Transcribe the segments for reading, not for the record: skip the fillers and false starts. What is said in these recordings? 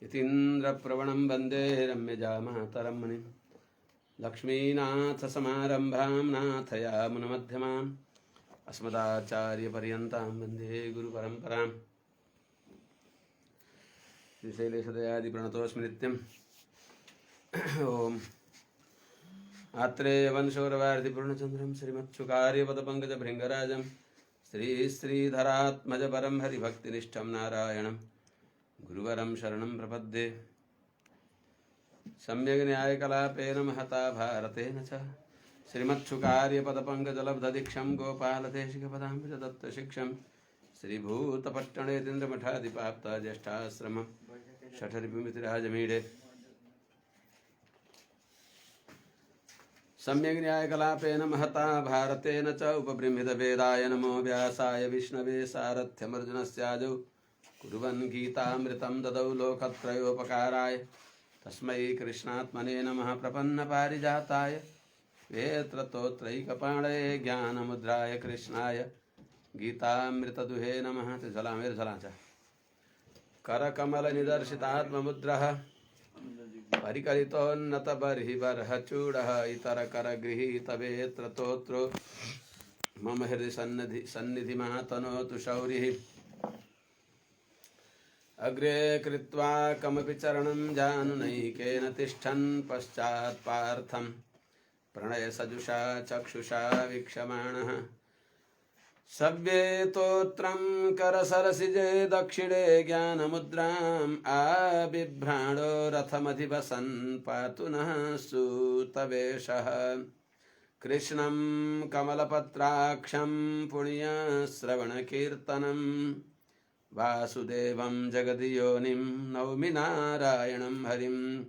यतीन्द्रप्रवणं वन्दे रम्यजामातरं मुनिं लक्ष्मीनाथसमारम्भां नाथयामुनमध्यमाम् अस्मदाचार्यपर्यन्तां वन्दे गुरुपरम्पराम् श्रीशैलेशदयादिप्रणतोऽस्मि नित्यम् ॐ आत्रेयवंशोरवार्धिपूर्णचन्द्रं श्रीमत्सुकार्यपदपङ्कजभृङ्गराजं श्रीश्रीधरात्मजपरं हरिभक्तिनिष्ठं नारायणं गुरुवरं शरणं प्रपद्ये। सम्यग् न्यायकलापेन महता भारतेन च श्रीमत्सुकार्यपदपङ्कजलब्धदीक्षं गोपालदेशिकपदाम्बुजदत्तशिक्षं श्रीभूतपट्टणेतीन्द्रमठाधिपाप्ता ज्येष्ठाश्रमं शठरिपुमितिराजमीडे सम्यग् न्यायकलापेन महता भारतेन च उपबृंहितवेदाय नमो व्यासाय विष्णवे सारथ्यमर्जुनस्याजौ कुर्वन् गीतामृतं ददौ लोकत्रयोपकाराय तस्मै कृष्णात्मने नमः प्रपन्नपारिजाताय वेत्रतोत्रैकपाणये ज्ञानमुद्राय कृष्णाय गीतामृतदुहे नमः। झलाचा करकमलनिदर्शितात्ममुद्रः परिकलितोन्नतबर्हिबर्हचूडः इतरकरगृहीतवेत्रतोत्रो मम हृदि सन्निधिमातनोतु शौरिः। अग्रे कृत्वा कमपि चरणं जानुनैकेन तिष्ठन् पश्चात् पार्थं प्रणयसजुषा चक्षुषा वीक्षमाणः सव्येतोत्रं करसरसिजे दक्षिणे ज्ञानमुद्राम् आबिभ्राणो रथमधिवसन् पातु नः सूतवेषः कृष्णं कमलपत्राक्षं पुण्यश्रवणकीर्तनम् वासुदेवं जगद्योनिं नौमि नारायणं हरिं।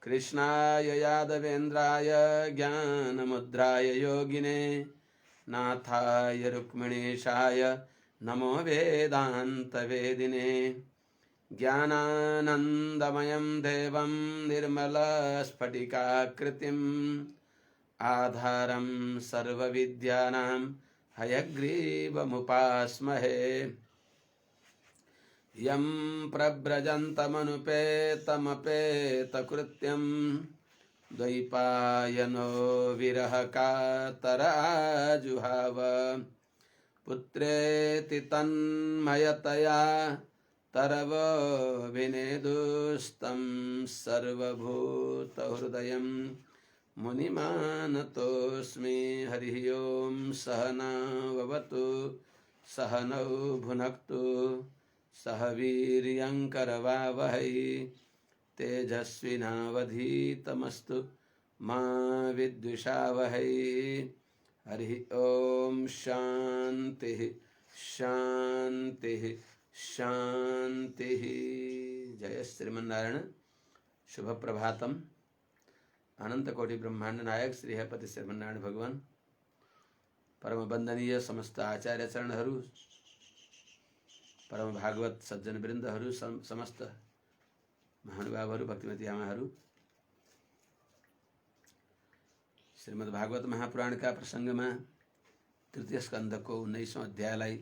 कृष्णाय यादवेन्द्राय ज्ञानमुद्राय योगिने नाथाय रुक्मिणीशाय नमो वेदान्तवेदिने। ज्ञानानन्दमयं देवं निर्मलस्फटिकाकृतिम् आधारं सर्वविद्यानां हयग्रीवमुपास्महे। यं प्रव्रजन्तमनुपेतमपेतकृत्यं द्वैपायनो विरहकातराजुहाव पुत्रेति तन्मयतया तरवोऽभिनेदुस्तं सर्वभूतहृदयं मुनिमानतोऽस्मि। हरिः ओं सहनाववतु सहनौ भुनक्तु सह वीर्यङ्करवावहै तेजस्विनावधीतमस्तु मा विद्विषावहै। हरिः ओं शान्तिः शान्तिः शान्तिः। जय श्रीमन्नारायण। शुभ प्रभातम। अनंत कोटि ब्रह्मांड नायक श्री हरिपति श्रीमन्नारायण भगवान परम वंदनीय समस्त आचार्य चरणहरू परम भागवत सज्जन वृन्दहरू समस्त महानुभावहरू भक्तिमती आमाहरू श्रीमद् भागवत महापुराणका प्रसङ्गमा तृतीय स्कन्धको 19औं अध्यायलाई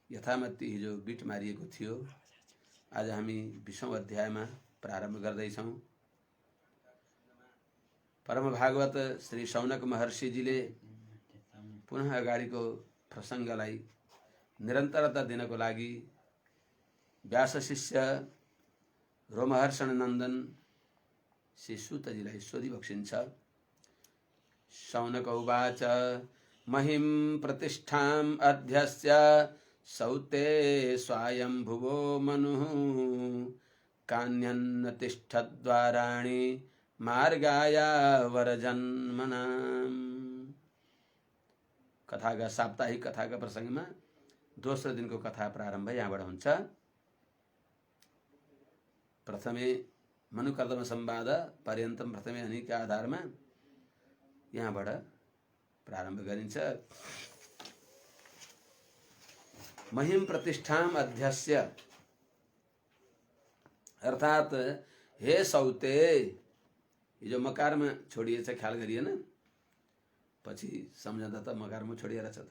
यथामति हिजो बिट मारिएको थियो। आज हामी 20औं अध्यायमा प्रारम्भ गर्दैछौँ। परम भागवत श्री शौनक महर्षिजीले पुनः अगाडिको प्रसङ्गलाई निरन्तरता दिनको लागि व्यास शिष्य रोमहर्षण नन्दन श्री सूतजीलाई सोधिबक्सिन्छ। शौनक उवाच महिं प्रतिष्ठाम् अध्यस्य सौते स्वायम्भुवो मनुः कान्यन्न तिष्ठद्वाराणि मार्गाय वरजन्मनाम्। कथाका साप्ताहिक कथाका प्रसङ्गमा दोस्रो दिनको कथा प्रारम्भ यहाँबाट हुन्छ। प्रथमे मनुकर्दम संवाद पर्यन्तम प्रथमे अनिका आधारमा यहाँबाट प्रारम्भ गरिन्छ। महिम प्रतिष्ठाम अध्यस्य अर्थात हे सौते, हिजो मकारमा छोडिएछ, ख्याल गरिएन, पछि सम्झँदा त मकारमा छोडिएर छ त।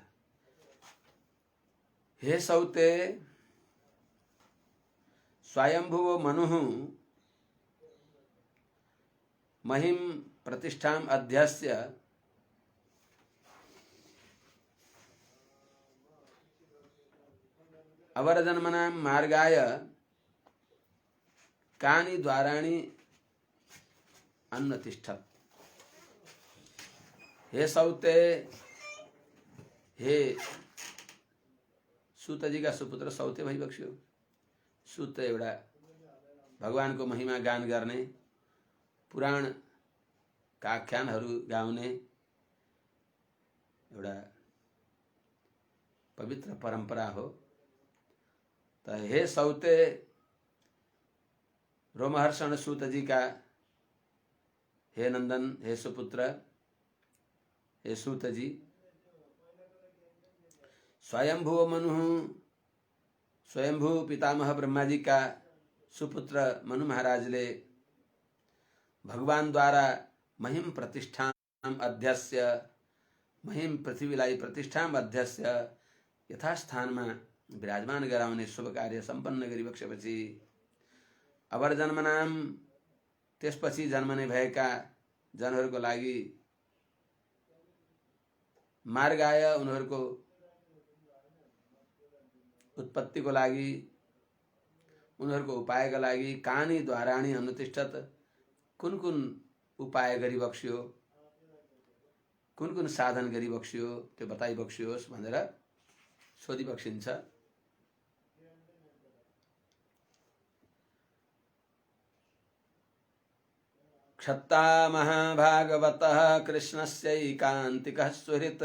हे सौते स्वयंभुवो मनुः महिम प्रतिष्ठाम अध्यस्य अवरजन्मनां मार्गाय कानि द्वाराणि अन्वतिष्ठत्। हे सौते, हे सूत जी का सुपुत्र सौते भाइ बक्स्यो। सूत एउटा भगवानको महिमा गान गर्ने, पुराण का आख्यानहरू गाउने एउटा पवित्र परंपरा हो। तो हे सौते, रोमहर्षण सूत जी का, हे नंदन, हे सुपुत्र, हे सूत जी, स्वयंभू मनु, स्वयंभू पितामह ब्रह्मा जी का सुपुत्र मनु महाराज ले भगवान द्वारा महिम प्रतिष्ठा अध्यस्य, महिम पृथ्वीलाई प्रतिष्ठा अध्यस्य यथास्थान में विराजमान गराउने शुभ कार्य संपन्न गरी बक्सेपछि अवर जन्मनाम, त्यसपछि जन्मने भएका जनहरूको लागि, मार्गाय, उनीहरूको उत्पत्तिको लागि, उनीहरूको उपायका लागि, कानी द्वाराणी अनुतिष्ठत, कुन कुन उपाय गरी बक्सियो, कुन कुन साधन गरी बक्सियो त्यो बताइ बक्सियोस् भनेर सोधी बक्सिन्छ। क्षत्ता महाभागवतः कृष्णस्यैकान्तिकः सुहृत्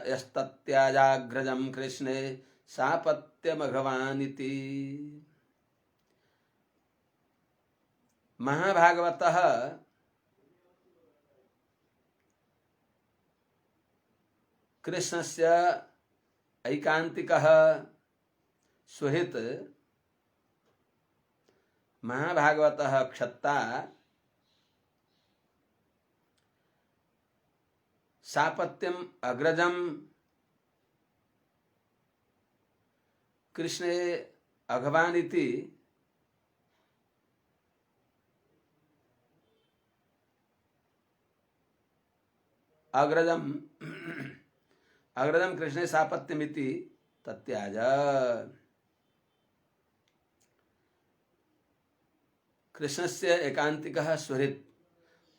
यस्तत्याजाग्रजं कृष्णे सापत्यमघवानिति। महाभागवतः कृष्णस्य ऐकान्तिकः सुहृत्, महाभागवतः क्षत्ता सापत्यम अग्रजम कृष्णे अघवानिति। अग्रजम अग्रजम कृष्णे सापत्यमिति तत्याज। कृष्णस्य एकांतिकः सुहृत्,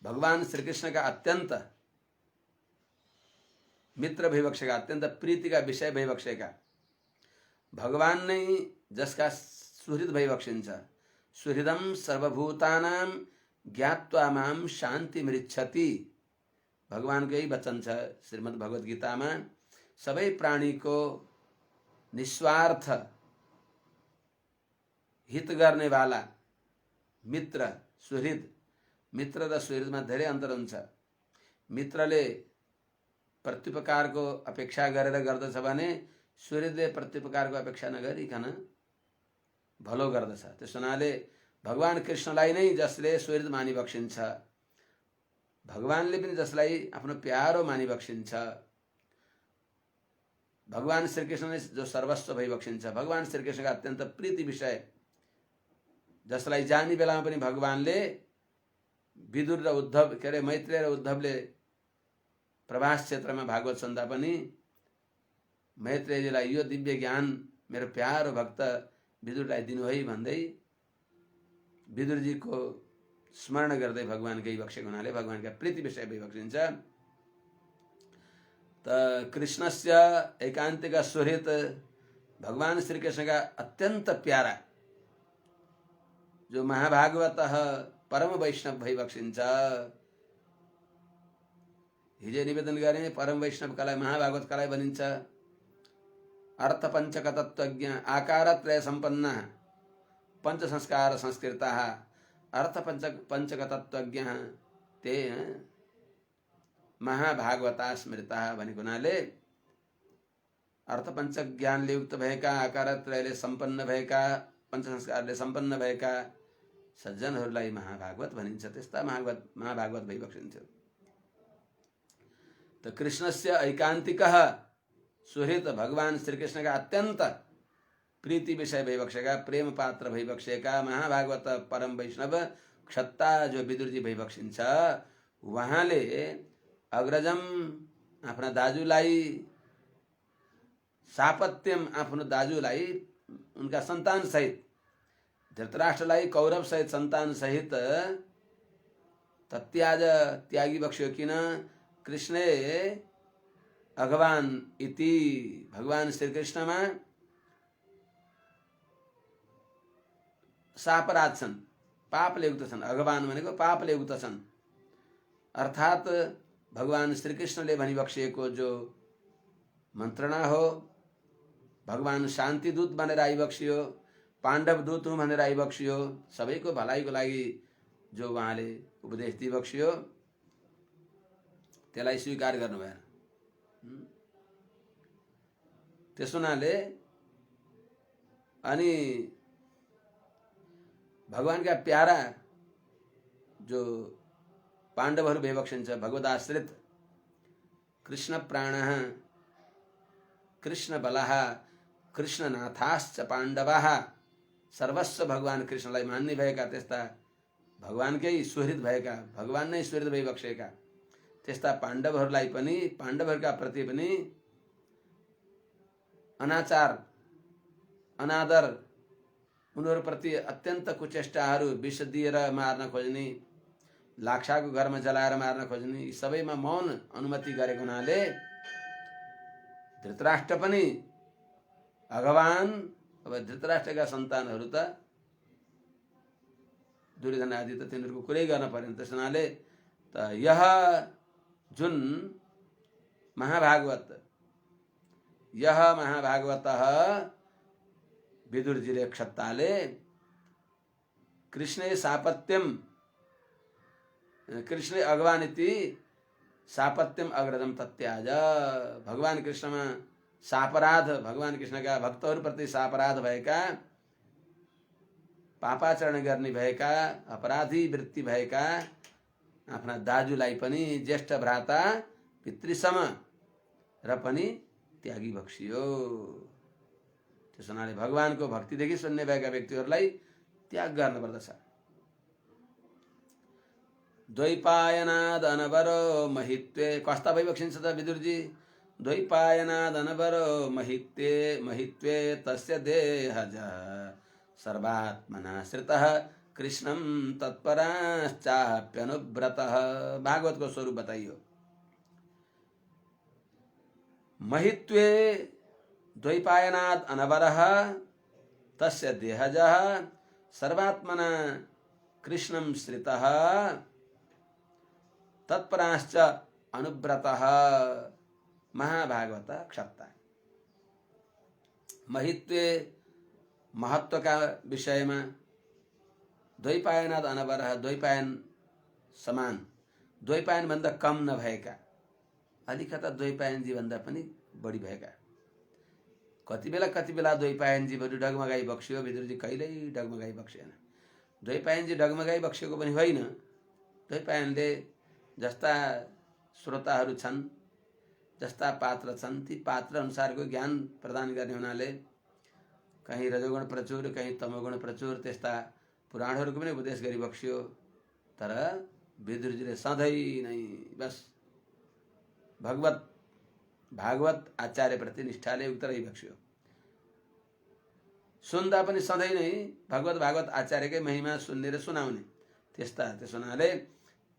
भगवान श्री कृष्ण का अत्यंत मित्र भइबक्सेका, अत्यंत प्रीति का विषय भइबक्सेका, भगवान नै जसका सुहृद भइबक्सिन्छ। सुहृदम सर्वभूतानां ज्ञात्वा मां शान्ति मृच्छति। भगवान को यही वचन छ श्रीमद् भगवत गीता में, सबै प्राणी को निस्वार्थ हित गर्ने वाला मित्र सुहृद। मित्र र सुहृद में धेरै अंतर हुन्छ। मित्रले प्रत्युपकार को अपेक्षा गरेर गर्दछ भने सुहृदले प्रत्युपकार को अपेक्षा नगरिकन भलो गर्दछ। त्यस हुनाले भगवान कृष्णलाई नै जसले सुहृद मानि बक्सिन्छ, भगवानले पनि जसलाई आफ्नो प्यारो मानि बक्सिन्छ, भगवान श्री कृष्ण ने जो सर्वस्व भई बक्सिन्छ, भगवान श्री कृष्ण का अत्यंत प्रीति विषय जसलाई जानी बेलामा पनि भगवानले विदुर र उद्धव के अरे मैत्रेय र उद्धवले प्रभास क्षेत्र में भागवत सुन्दा पनि मैत्रेयजीलाई यो दिव्य ज्ञान मेरो प्यारो भक्त विदुरलाई दिनु है भन्दै विदुरजी को स्मरण गर्दै भगवान गई बक्सेको हुनाले भगवान का प्रीति विषय भई बक्सिन्छ। त कृष्णस्य एकांतिक सुहृत, भगवान श्री कृष्ण का अत्यंत प्यारा जो महाभागवतः परम वैष्णव भई बक्सिन्छ। हिजो निवेदन गरे परम वैष्णव कलाई महाभागवत कलाई भनिन्छ। अर्थ पंचक तत्वज्ञ आकारत्रय संपन्न पंच संस्कार संस्कृता अर्थ पंचक तत्वज्ञ ते महाभागवता स्मृता भनेको हुनाले अर्थ पंच ज्ञानले युक्त भएका, आकारत्रयले सम्पन्न भएका, पंच संस्कारले सम्पन्न भएका सज्जनहरूलाई महाभागवत भनिन्छ। त्यस्ता महाभागवत भई बक्सिन्छ। तो कृष्णस्य ऐकान्तिकः सुहृत, भगवान श्री कृष्ण का अत्यंत प्रीति विषय भैभक्षेका, प्रेम पात्र भैभक्षेका महाभागवत परम वैष्णव क्षत्ता जो विदुर जी भैभक्षिन्छ, उहाँले अग्रजम आफ्ना दाजुलाई, सापत्यम आफ्नो दाजुलाई उनका सन्तान सहित, धृतराष्ट्रलाई कौरव सहित सन्तान सहित तत्याज त्यागी बक्ष्यो किन, कृष्णे अघवान इति, भगवान श्री कृष्णमा सापराध छन्, पापले युक्त छन्। अघवान भनेको पापले युक्त छन्, अर्थात भगवान श्री कृष्णले भनिबक्सिएको जो मन्त्रणा हो, भगवान शान्ति दूत भनेर आइबक्सियो, पाण्डव दूत हुँ भनेर आइबक्सियो, सबैको भलाइको लागि जो उहाँले उपदेश दिइबक्सियो, त्यसलाई स्वीकार गर्नु भएन। त्यसो हुनाले अनि भगवानका प्यारा जो पाण्डवहरू भइबक्सिन्छ, भगवदाश्रित, कृष्ण प्राणः कृष्ण बलः कृष्णनाथाश्च पाण्डवाः, सर्वस्व भगवान कृष्णलाई मान्ने भएका त्यस्ता भगवानकै सुहृद भएका, भगवान नै सुहृद भइबक्सेका त्यस्ता पाण्डवहरूलाई पनि, पाण्डवहरूका प्रति पनि अनाचार अनादर, उनीहरूप्रति अत्यन्त कुचेष्टाहरू, विष दिएर मार्न खोज्ने, लाक्षाको घरमा जलाएर मार्न खोज्ने, यी सबैमा मौन अनुमति गरेको हुनाले धृतराष्ट्र पनि अघवान, अब धृतराष्ट्रका सन्तानहरू त दुर्योधन आदि त तिनीहरूको कुरै गर्न परेन। त्यस हुनाले त यह जुन महाभागवत, यह महाभागवतः विदुरजीले क्षत्ताले कृष्णे सापत्यम, कृष्णे अघवान इति सापत्यम अग्रजम तत्याज, भगवान कृष्णमा सापराध, भगवान कृष्णका भक्तहरूप्रति सापराध भएका, पापाचरण गर्ने भएका, अपराधी वृत्ति भएका आफ्ना दाजुलाई पनि ज्येष्ठ भ्राता पितृसम र पनि त्यागी बक्सियो। त्यस हुनाले भगवानको भक्तिदेखि सुन्ने भएका व्यक्तिहरूलाई त्याग गर्नुपर्दछ। द्वैपायनाद अनवरो महित्वे, कस्ता भइबक्सिन्छ त विदुरजी, द्वैपायनाद अनवरो महित्वे तस्य देहज सर्वात्मना श्रितः कृष्णं तत्पराश्चाप्यनुव्रतः। भागवत को स्वरूप बताइयो। महित्वे द्वैपायनाद अनवरः तस्य देहजः सर्वात्मना कृष्णं श्रितः तत्पराश्च अनुव्रतः। महाभागवत क्षत्ता। महित्वे महत्व का विषय में, द्वैपायनाद अनवरः, द्वैपायन समान, द्वैपायन भन्दा कम नभएका, अलिकता द्वैपायन जी भन्दा पनि बढी भएका, कति बेला द्वैपायन जी बरु डगमगाई बक्सियो, विदुरजी कहिल्यै डगमगाई बक्सिएन। द्वैपायन जी डगमगाई बक्सिएको पनि होइन। द्वैपायनले जस्ता श्रोताहरू छन्, जस्ता पात्र छन्, ती पात्र अनुसारको ज्ञान प्रदान गर्ने हुनाले कहीं रजोगुण प्रचुर, कहीं तमोगुण प्रचुर, त्यस्ता पुराणहरूको पनि उपदेश गरी बक्सियो। तर विदुरजीले सधैँ नै बस भागवत आचार्य प्रति निष्ठाले युक्त रही बक्सियो। सुन्दा पनि सधैँ नै भागवत आचार्यकै महिमा सुन्ने र सुनाउने त्यस्ता। त्यस हुनाले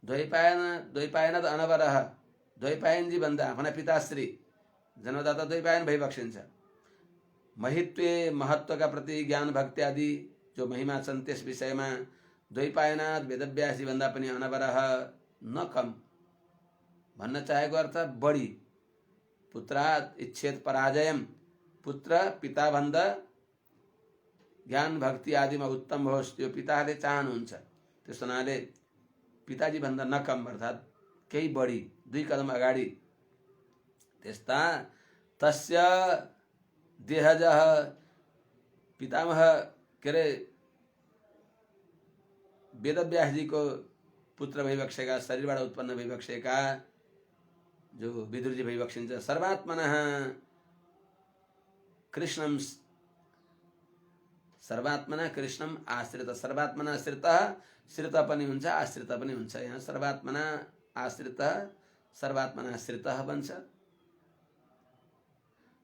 द्वैपायनाद अनवरः, द्वैपायन जी भन्दा आफ्ना पिताश्री जन्मदाता द्वैपायन भइबक्सिन्छ। महित्वे महत्व का प्रति ज्ञान भक्ति आदि जो महिमा छन् त्यस विषयमा द्वैपायनाद वेदव्यास जी भन्दा पनि अनवरः, न कम। भन्न चाहेको अर्थ बढी। पुत्रात् इच्छेत पराजयम, पुत्र पिता भन्दा ज्ञान भक्ति आदिमा उत्तम होस्, त्यो पिताले चाहनुहुन्छ। त्यस हुनाले पिताजी भन्दा न कम, अर्थात् केही बढी, 2 कदम अगाडि। त्यस्ता तस्य देहजः, पितामह के अरे वेदव्यास जी को पुत्र भइबक्सेका, शरीरबाट उत्पन्न भइबक्सेका जो विदुरजी भइबक्सिन्छ। सर्वात्मनः कृष्णं सर्वात्मना कृष्णम आश्रित, सर्वात्मना आश्रित श्रित पनि हुन्छ आश्रित पनि हुन्छ। यहाँ सर्वात्मना आश्रित सर्वात्मना आश्रित बन्छ।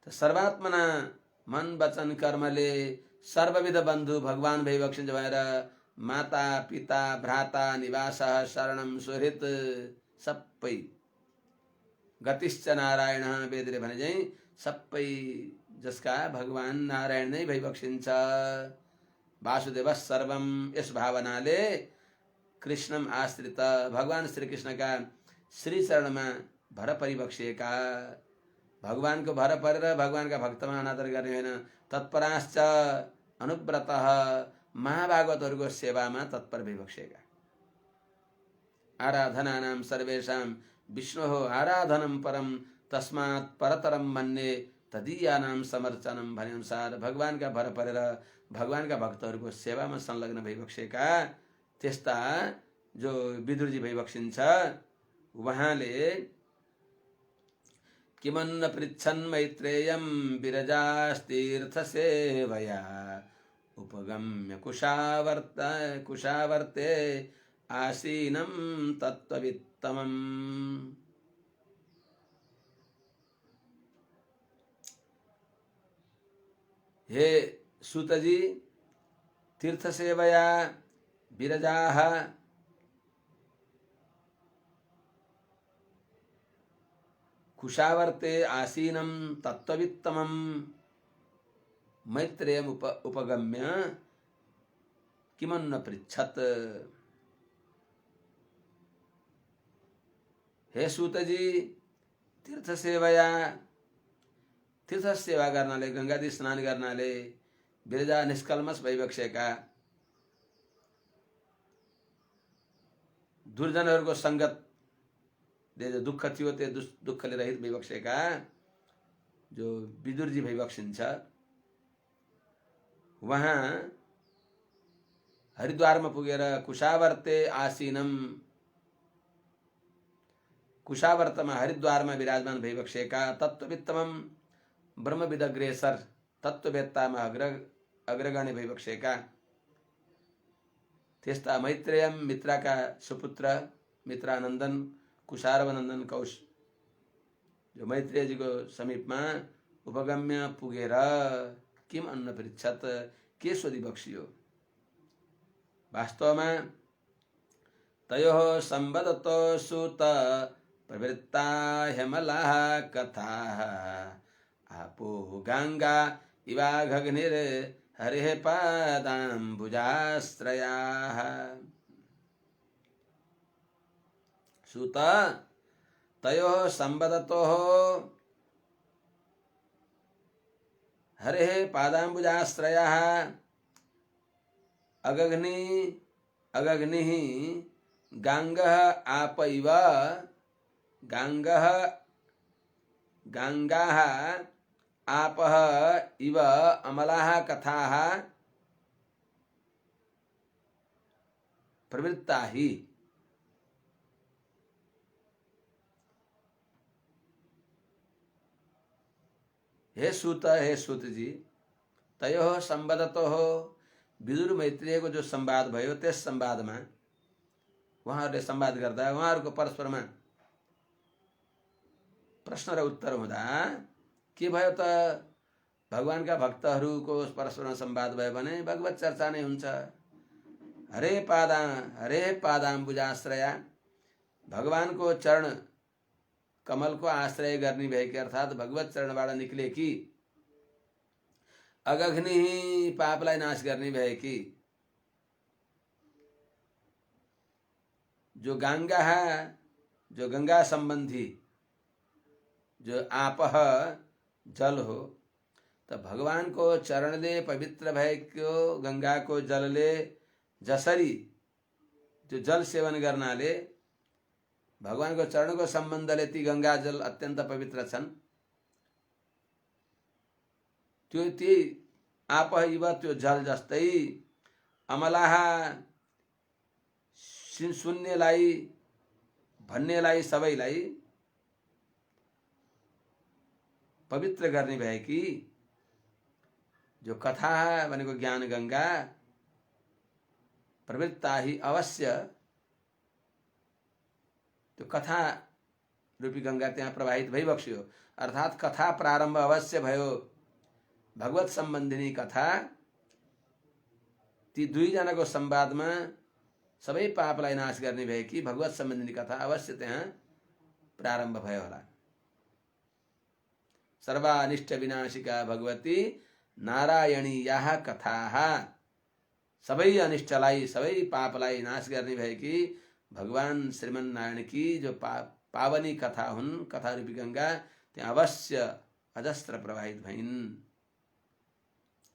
तो सर्वात्मना मन वचन कर्मले सर्वविध बन्धु भगवान भइबक्सिन्छ भनेर माता पिता भ्राता निवास शरणम सुहृत सबै गतिश्च नारायण वेदले भने चाहिँ सबै जसका भगवान नारायण नै भइबक्सिन्छ। वासुदेव सर्वम, यस भावनाले कृष्णम आश्रित भगवान श्री कृष्णका श्री चरणमा भर परिबक्सिएका, भगवानको भर परेर भगवानका भक्तमा अनादर गर्ने होइन, तत्पराश्च अनुव्रतः महाभागवतहरूको सेवामा तत्पर भइबक्सिएका। आराधनानां सर्वेषां विष्णोः आराधनं परम तस्मात् परतरम मन्ये तदीयानां समर्चनम भने अनुसार भगवानका भर परेर भगवानका भक्तहरूको सेवामा संलग्न भइबक्सिएका त्यस्ता जो विदुरजी भइबक्सिन्छ, उहाँले किमन्न पृच्छन् मैत्रेयं विरजास्तीर्थ सेवया उपगम्य कुशावर्ते आसीनं तत्त्ववित्तमम्। हे सूतजी, तीर्थ सेवया विरजाः कुशावर्ते आसीनं तत्त्ववित्तमम् मैत्रेयम् उपगम्य किमन्न पृच्छत। हे सूतजी, तीर्थ सेवया, तीर्थ सेवा गर्नाले गंगादी स्नान गर्नाले विरजा निष्कल्मष भइबक्सेका दुर्जनहरूको संगत जो दुःख थियो त्यो दुःखले रहित भइबक्सेका जो विदुरजी भइबक्सिन्छ, वहाँ हरिद्वारमा पुगेर कुशावर्ते आसीनम, कुशावर्तमा हरिद्वारमा विराजमान भइबक्सेका तत्त्ववित्तमम ब्रह्मविदग्रेसर तत्त्ववेत्तामा अग्रगण्य भइबक्सेका त्यस्ता मैत्रेयम मित्राका सुपुत्र मित्रानन्दन कुशारवनन्दन कौश जो मैत्रेयजीको समीपमा उपगम्य पुगेर किम अन्न पृच्छत, के सोधिबक्सियो। वास्तवमा तयोः सम्बदतो सुत प्रवृत्ता हेमलाः कथाः आपो गंगा इवाघग्निर् हरिः पादाम्बुजाश्रयाः। सुत तयोः सम्बदतोः हरिः पादाम्बुजाश्रयाः अगग्निः गांगः आप इव गांगाः आपः इव अमलाः कथाः प्रवृत्ता ही। हे सूत जी, तयोः संवादतोः विदुर मैत्रेयको जो संवाद भयो त्यस संवादमा उहाँहरूले संवाद गर्दा उहाँहरूको परस्परमा प्रश्न र उत्तर हुँदा के भयो त भगवानका भक्तहरूको परस्परमा संवाद भयो भने भगवत चर्चा नै हुन्छ। हरे पादाम्बुजाश्रया, भगवानको चरण कमलको आश्रय गर्ने भएकी अर्थात भगवत चरणबाट निक्लेकी, अगग्नि पापलाई नाश गर्ने भएकी, जो गंगा संबंधी जो आपह जल हो, त भगवानको चरणले पवित्र भएको गंगाको जलले जसरी जो जल सेवन गर्नाले भगवानको चरणको सम्बन्धले ती गंगा जल अत्यन्त पवित्र छन्, त्यो ती आपह इव त्यो जल जस्तै अमलाह सुन्नेलाई भन्नेलाई सबैलाई पवित्र गर्ने भएकी जो कथा भनेको ज्ञान गंगा प्रवृत्ता ही अवश्य त्यो कथा रूपी गंगा त्यहाँ प्रवाहित भइबक्स्यो। अर्थात कथा प्रारम्भ अवश्य भयो। भगवत सम्बन्धिनी कथा ती दुईजनाको संवादमा सबै पापलाई नाश गर्ने भएकी भगवत सम्बन्धिनी कथा अवश्य त्यहाँ प्रारम्भ भयो होला। सर्वानिष्ट विनाशिका भगवती नारायणी याह कथाः, सबै अनिष्टलाई सबै पापलाई नाश गर्ने भएकी भगवान श्रीमन नारायण की जो पावनी कथा हुन्, कथा रूपी गंगा त्यहाँ अवश्य अजस्त्र प्रवाहित भइन्।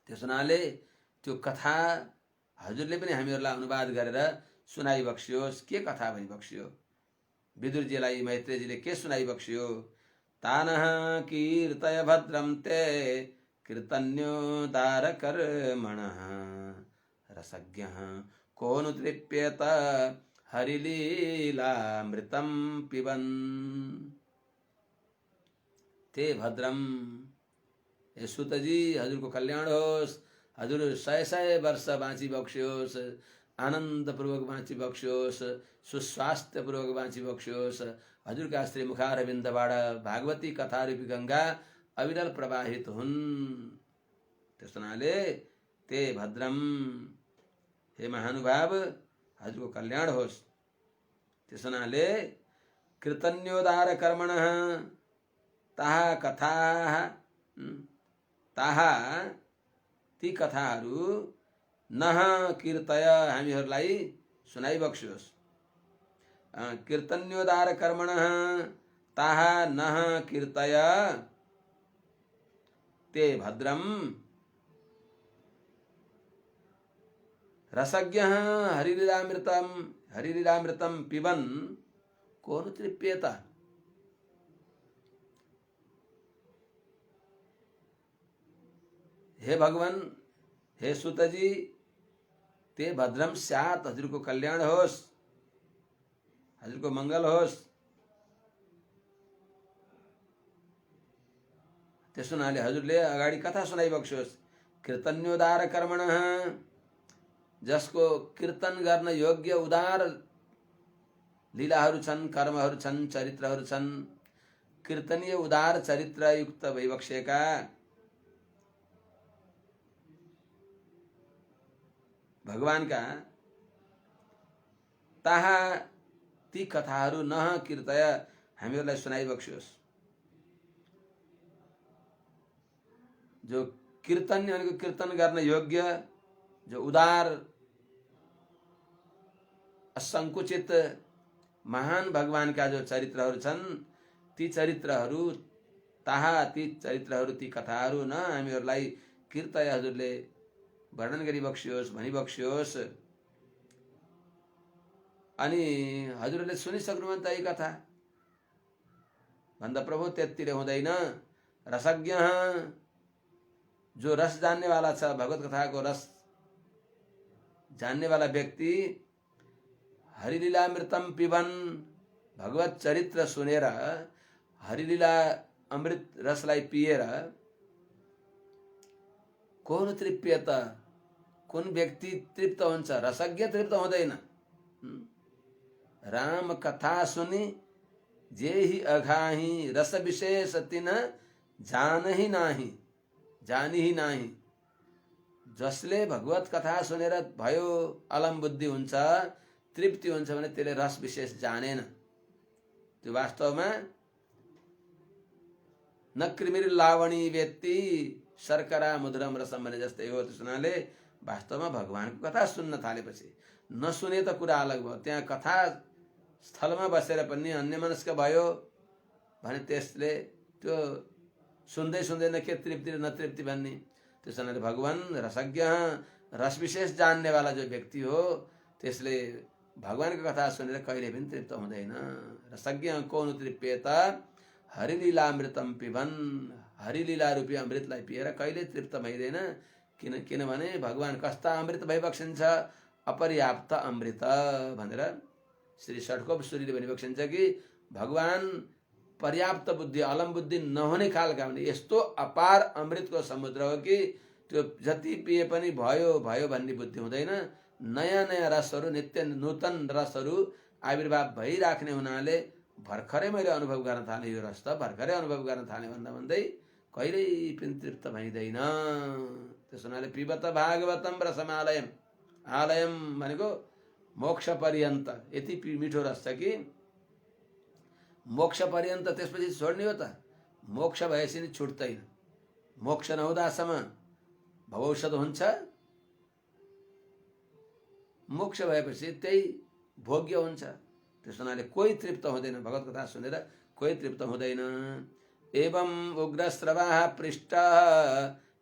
त्यस हुनाले त्यो कथा हजुरले पनि हामीहरूलाई अनुवाद गरेर सुनाइबक्स्योस्। के कथा भनिबक्स्यो? विदुरजीलाई मैत्रेयजीले के सुनाइबक्स्यो? तानः कीर्तय भद्रं ते कीर्तन्योदारकर्मणः रसज्ञः को नु तृप्येत हरिलीलामृतं पिबन्। ते भद्रम, हे सुतजी हजुरको कल्याण होस्। हजुर 100 वर्ष बाँची बक्स्योस्, आनन्दपूर्वक बाँची बक्स्योस्, सुस्वास्थ्यपूर्वक बाँची बक्स्योस्। हजुरका श्री मुखारविन्दबाट भागवती कथा रूपी गंगा अविरल प्रवाहित हुन्। त्यस हुनाले ते भद्रम, हे महानुभाव हजुरको कल्याण होस्। त्यस हुनाले कीर्तन्योदार कर्मणः ताहा कथाः, ताहा ती कथाहरू नह कीर्तय हामीहरूलाई सुनाइबक्स्योस्। कीर्तन्योदार कर्मणः ताहा नह कीर्तय ते भद्रम रसज्ञः हरिलीलामृतं पिबन् को नु तृप्येत। हे भगवान, हे सुतजी, ते भद्रम स्यात्, हजुरको कल्याण होस्, हजुरको मंगल होस्। त्यस हुनाले हजुरले अगाडि कथा सुनाइबक्स्योस्। कीर्तन्योदार कर्मणः, जसको कीर्तन गर्न योग्य उदार लीलाहरू छन्, कर्महरू छन्, चरित्रहरू छन्, कीर्तनीय उदार चरित्र युक्त भइबक्सेका भगवानका ताहा ती कथाहरू नह कीर्तय हामीहरूलाई सुनाइबक्स्योस्। जो कीर्तन भनेको कीर्तन गर्न योग्य, जो उदार असंकुचित महान भगवानका जो चरित्रहरू छन्, ती चरित्रहरू ताहा ती चरित्रहरू ती कथाहरू न हामीहरूलाई कीर्तय हजुरले वर्णन गरिबक्स्योस्, भनिबक्स्योस्। अनि हजुरले सुनिसक्नुभयो त यी कथा भन्दा प्रभु त्यतिले हुँदैन। रसज्ञ, जो रस जानने वाला छ, भगवत कथा को रस जानने वाला व्यक्ति हरिलीलामृतम पिबन, भगवत चरित्र सुनेर हरिलीला अमृत रसलाई पिएर कौन तृप्यत, कुन व्यक्ति तृप्त हुन्छ? रसज्ञ तृप्त हुँदैन। राम कथा सुनि जेहि अघाही, रस विशेष तिन जानहि नाही, जानिहि नाही। जसले भगवत कथा सुनेर भयो अलम बुद्धि हुन्छ, तृप्ति हुन्छ भने त्यसले रस विशेष जानेन। त्यो वास्तवमा न कृमिर लावणी व्यक्ति शर्करा मधुरम रसम भने जस्तै हो। त्यस हुनाले वास्तवमा भगवानको कथा सुन्न थालेपछि नसुने त कुरा अलग भयो, त्यहाँ कथा स्थलमा बसेर पनि अन्यमनस्क भयो भने त्यसले त्यो सुन्दै सुन्दैन के तृप्ति र नतृप्ति भन्ने। त्यस हुनाले भगवान रसज्ञ, रस विशेष जानने वाला जो व्यक्ति हो त्यसले भगवानको कथा सुनेर कहिले पनि तृप्त हुँदैन। रसज्ञ कौन तृप्येत हरिलीलामृतम पिबन, हरिलीला रूपी अमृतलाई पिएर कहिले तृप्त भइदैन। किनभने भगवान कस्ता अमृत भइबक्सिन्छ, अपर्याप्त अमृत भनेर श्री षट्कोप सूर्यले भनिबक्सिन्छ कि भगवान पर्याप्त बुद्धि, अलम बुद्धि नहुने खालका भने यस्तो अपार अमृतको समुद्र हो कि त्यो जति पिए पनि भयो भयो भन्ने बुद्धि हुँदैन। नयाँ नयाँ रसहरू, नित्य नूतन रसहरू आविर्भाव भइराख्ने हुनाले भर्खरै मैले अनुभव गर्न थालेँ। यो रस त भर्खरै अनुभव गर्न थालेँ भन्दा भन्दै कहिल्यै पनि तृप्त भइँदैन। त्यस हुनाले पिबत भागवतम रसमालयम, आलयम भनेको मोक्ष पर्यन्त यति मिठो रस छ कि मोक्ष पर्यन्त, त्यसपछि छोड्ने हो त? मोक्ष भएपछि नि छुट्दैन। मोक्ष नहुँदासम्म भवौषध हुन्छ, मोक्ष भएपछि त्यही भोग्य हुन्छ। त्यस हुनाले कोही तृप्त हुँदैन, भगवत कथा सुनेर कोही तृप्त हुँदैन। एवं उग्रस्रवाः पृष्ठ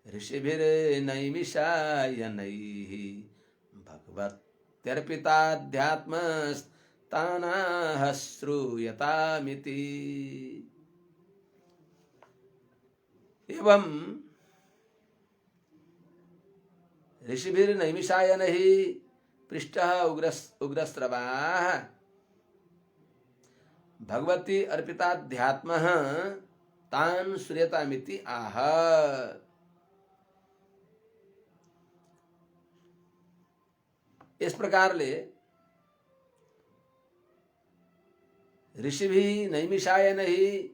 ऋषिभिर्नैमिषायनैः भगवत्यर्पिताध्यात्मस्तानाः श्रूयतामिति। एवं ऋषिभिर्नैमिषायनैः पृष्ठः उग्रस्रवाः भगवती अर्पिताध्यात्मः तान् श्रूयतामिति आह। इस प्रकारले ऋषिभिः नैमिषायनैः,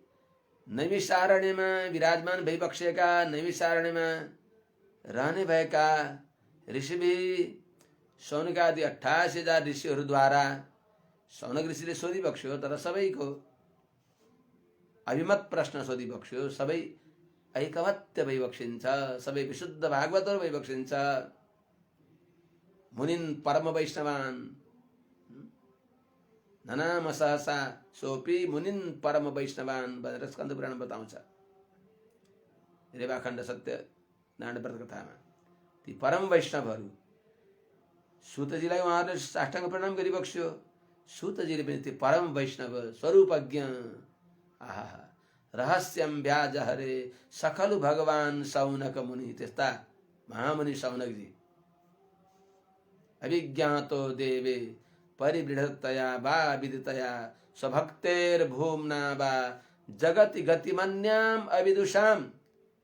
नैमिषारण्यमा विराजमान भइबक्सेका, नैमिषारण्यमा रहने भएका ऋषिभिः सौनकादि 88,000 ऋषिहरूद्वारा सौनक ऋषिले सोधिबक्स्यो, तर सबैको अभिमत प्रश्न सोधिबक्स्यो। सबै ऐकमत्य भइबक्सिन्छ, सबै विशुद्ध भागवतहरू भइबक्सिन्छ। मुनिन् परम वैष्णवान् ननाम सहसा सोपी मुनिन् परम वैष्णवान् भनेर स्कन्द पुराण बताउँछ। रेवाखण्ड सत्य नारायण व्रत कथामा ती परम वैष्णवहरू सूतजीलाई उहाँहरूले साष्टाङ्ग प्रणाम गरिबक्स्यो। सूतजीले पनि ती परम वैष्णव स्वरूपज्ञ, आहा रहस्यम व्याज हरे सकलु भगवान सौनक मुनि, त्यस्ता महामुनि सौनकजी अभिज्ञातो देवे परिवृढतया वा विदितया स्वभक्तेर्भूम्ना वा जगति गतिमन्याम अविदुषाम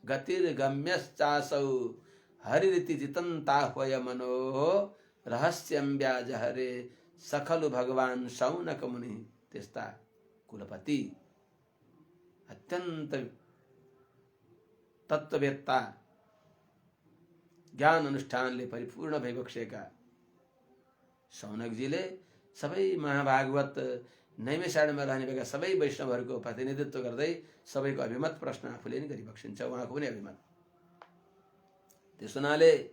गतिर्गम्यश्चासौ हरिरिति चितन्ताह्वय मनो रहस्यम व्याज हरे सकलु भगवान सौनक मुनि। त्यस्ता कुलपति अत्यन्त तत्त्ववेत्ता ज्ञान अनुष्ठानले परिपूर्ण भइबक्सेका सौनकजीले सबै महाभागवत नैमिषारण्यमा रहने भएका सबै वैष्णवहरूको प्रतिनिधित्व गर्दै सबैको अभिमत प्रश्न आफूले नि गरिबक्सिन्छ, उहाँको पनि अभिमत। त्यस हुनाले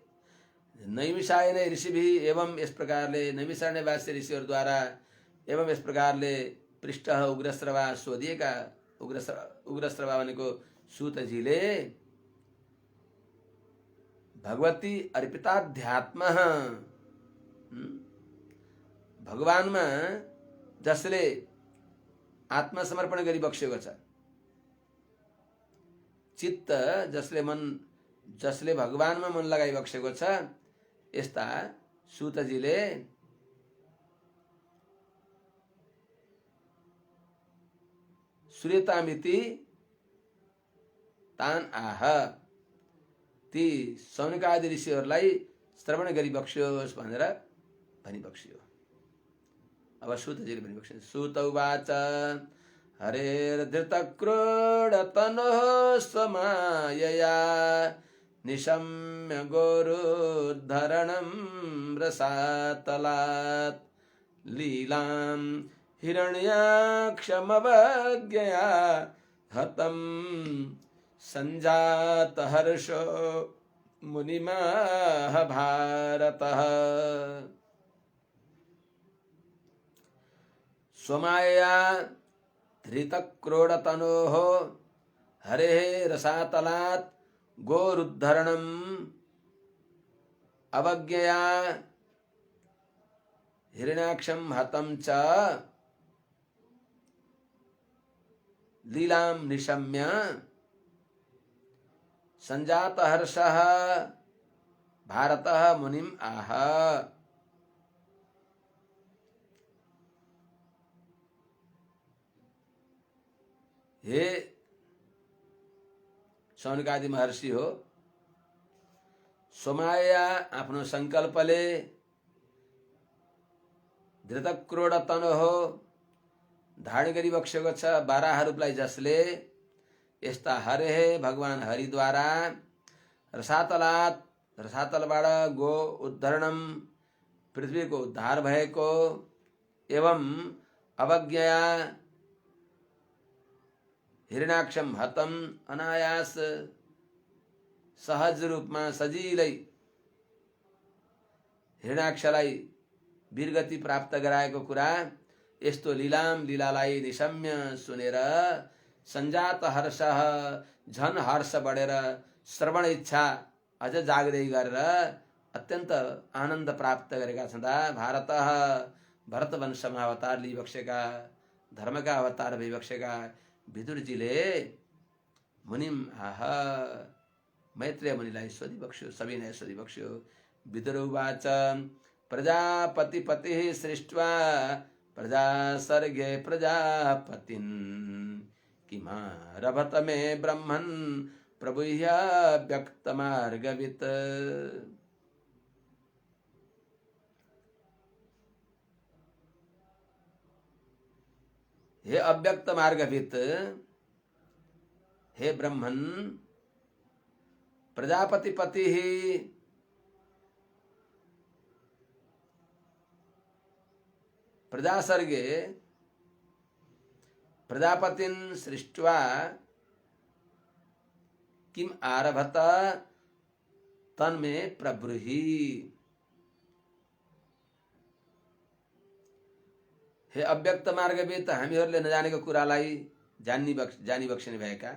नैमिषायन ऋषिभिः एवं यस प्रकारले नैमिषारण्यवासी ऋषिहरूद्वारा एवं यस प्रकारले पृष्ठ उग्रस्रवा सोधिएका, उग्रस्रवा भनेको सूतजीले भगवती अर्पिताध्यात्म भगवानमा जसले आत्मसमर्पण गरिबक्सेको छ, चित्त जसले भगवानमा मन लगाइबक्सेको छ, यस्ता सूतजीले सूर्यतामिति तान आह, ती सौनकादि ऋषिहरूलाई श्रवण गरिबक्स्योस् भनेर भनिबक्स्यो। अब सूतजीले भनिबक्स्यो। सूत उवाच हरेर्धृतक्रोडतनोः स्वमायया निशम्य गोरुद्धरणं रसातलात् लीलां हिरण्याक्षमवज्ञया हतं संजात हर्षो मुनिमाह भारतः। स्वमायया धृतक्रोडतनोः हरेः रसातलात् गोरुद्धरणम् अवज्ञया हिरण्याक्षं हतं च लीलां निशम्य संजात हर्षः भारतः मुनिम आह। हे शौनकादि महर्षि हो, सोमाया आफ्नो संकल्पले धृतक्रोड तनहो धारण गरिबक्सेको छ बाराहरूलाई, जसले यस्ता हरे हे भगवान हरिद्वारा रसातलबाट गो उद्धरणम पृथ्वीको उद्धार भएको एवं अवज्ञया हिरण्याक्षम हतम अनायास सहज रूपमा सजिलै हिरण्याक्षलाई वीरगति प्राप्त गराएको कुरा, यस्तो लीलालाई निशम्य सुनेर संजात हर्ष झन हर्ष बढेर श्रवण इच्छा अझ जाग्दै गरेर अत्यन्त आनन्द प्राप्त गरेका छँदा भरत वंशमा अवतार लिइबक्सेका धर्मका अवतार भइबक्सेका विदुरजीले मुनिम मैत्रेय मुनिलाई सोधिबक्स्यो, सविनय सोधिबक्स्यो। विदुर उवाच प्रजापतिपतिः सृष्ट्वा प्रजा सर्गे प्रजापतिन् किमारभत मे ब्रह्मन् प्रभुह्य व्यक्तमार्गवित्। हे अव्यक्त मार्गवित्, हे ब्रह्मन, प्रजापतिपति प्रजासर्गे प्रजापतिन सृष्ट्वा किम आरभत तन्मे प्रब्रूहि। हे अव्यक्त मार्गवित, हामीहरूले नजानेको कुरालाई जानी बक्सिने भएका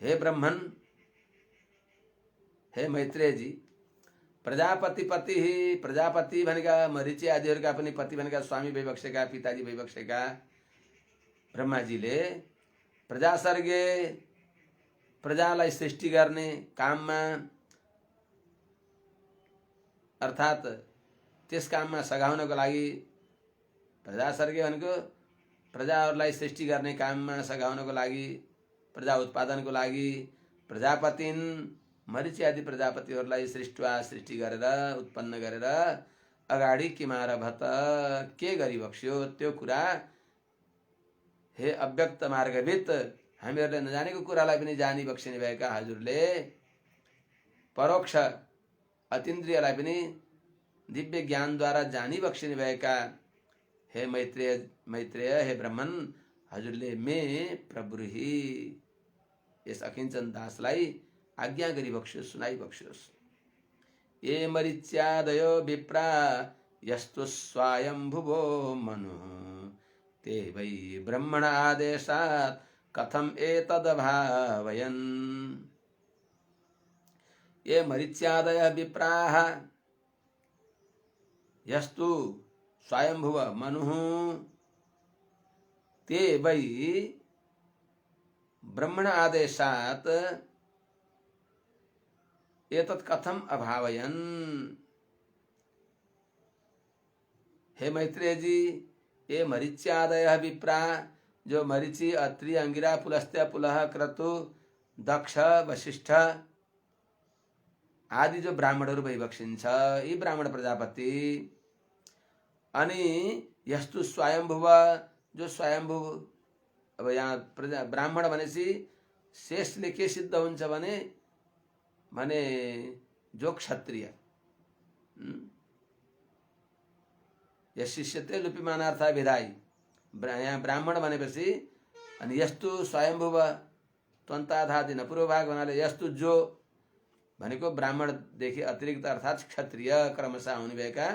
हे ब्रह्मन, हे मैत्रेयजी, प्रजापतिपति प्रजापति भनेका मरीचि आदिहरूका पनि पति भनेका स्वामी भइबक्सेका पिताजी भइबक्सेका ब्रह्माजीले प्रजासर्गे प्रजालाई सृष्टि गर्ने काममा अर्थात त्यस काममा सघाउनको लागि, प्रजासर्गे भनेको प्रजाहरूलाई सृष्टि गर्ने काममा सघाउनको लागि, प्रजा उत्पादनको लागि प्रजापतिन मरीचि आदि प्रजापतिहरूलाई सृष्टि गरेर उत्पन्न गरेर अगाडि किमारभत के गरिबक्स्यो त्यो कुरा हे अव्यक्त मार्गवित, हामीहरूले नजानेको कुरालाई पनि जानी बक्सिने भएका हजुरले परोक्ष अतीन्द्रियलाई पनि दिव्य ज्ञानद्वारा जानी बक्सिने भएका हे मैत्रेय, हे ब्रह्मन, हजुरले मे प्रब्रूहि, यस अकिञ्चन दासलाई आज्ञा गरिबक्स्योस्, सुनाइबक्स्योस्। ये मरीच्यादयो विप्रा यस्तु स्वायम्भुवो मनुः ते वै ब्रह्मण आदेशात् कथम एतदभावयन्। ये मरीच्यादय विप्राः यस्तु स्वयंभुव मनुः ते वै ब्रह्मण आदेशात् एतत् कथम अभावयन्। हे मैत्रेय जी, ये मरीच्यादय विप्रा, जो मरीचि, अत्रि, अंगिरा, पुलस्त्य, पुलह, क्रतु, दक्ष, वशिष्ठ आदि जो ब्राह्मणहरू भइबक्सिन्छ, यी ब्राह्मण प्रजापति, अनि यस्तु स्वयंभुव, जो स्वयंभुव, अब यहाँ ब्राह्मण भनेपछि शेषले के सिद्ध हुन्छ भने जो क्षत्रिय, यस शिष्यते लुपिमानार्थ विधायी, यहाँ ब्राह्मण भनेपछि अनि यस्तु स्वयंभुव त्वन्ताधादि नपूर्वभाग भन्नाले यस्तु जो भनेको ब्राह्मणदेखि अतिरिक्त अर्थात् क्षत्रिय क्रमशः हुने भएका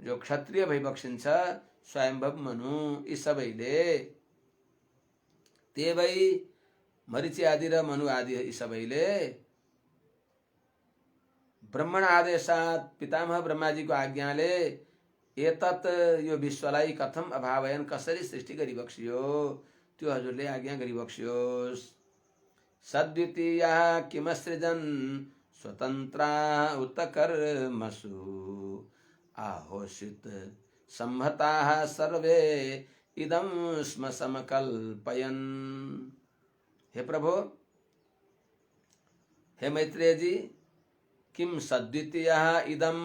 जो क्षत्रिय भइबक्सिन्छ स्वयंभव मनु, यी सबैले ते वै मरीचि आदि र मनु आदि यी सबैले ब्रह्मण आदेशात् पितामह ब्रह्माजीको आज्ञाले एतत् यो विश्वलाई कथम अभावयन, कसरी सृष्टि गरिबक्सियो त्यो हजुरले आज्ञा गरिबक्सियोस्। सद्वितीया किमसृजन् स्वतन्त्रा उत कर्मसु आहोषित संहताः सर्वे इदं स्म समकल्पयन्। हे प्रभु, हे मैत्रेय जी, किम सद्वितीयः इदं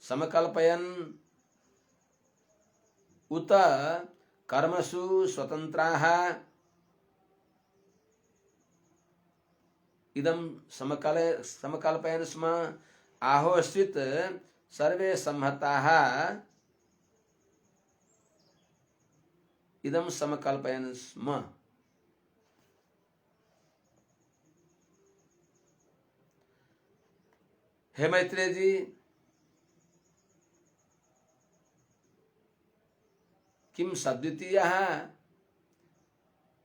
समकल्पयन् उत कर्मसु स्वतन्त्राः इदं समकल्पयन् स्म आहोस्वित सर्वे सम्मताः इदं समकल्पयन् स्म। हे मैत्रेय जी, किम सद्वितीयः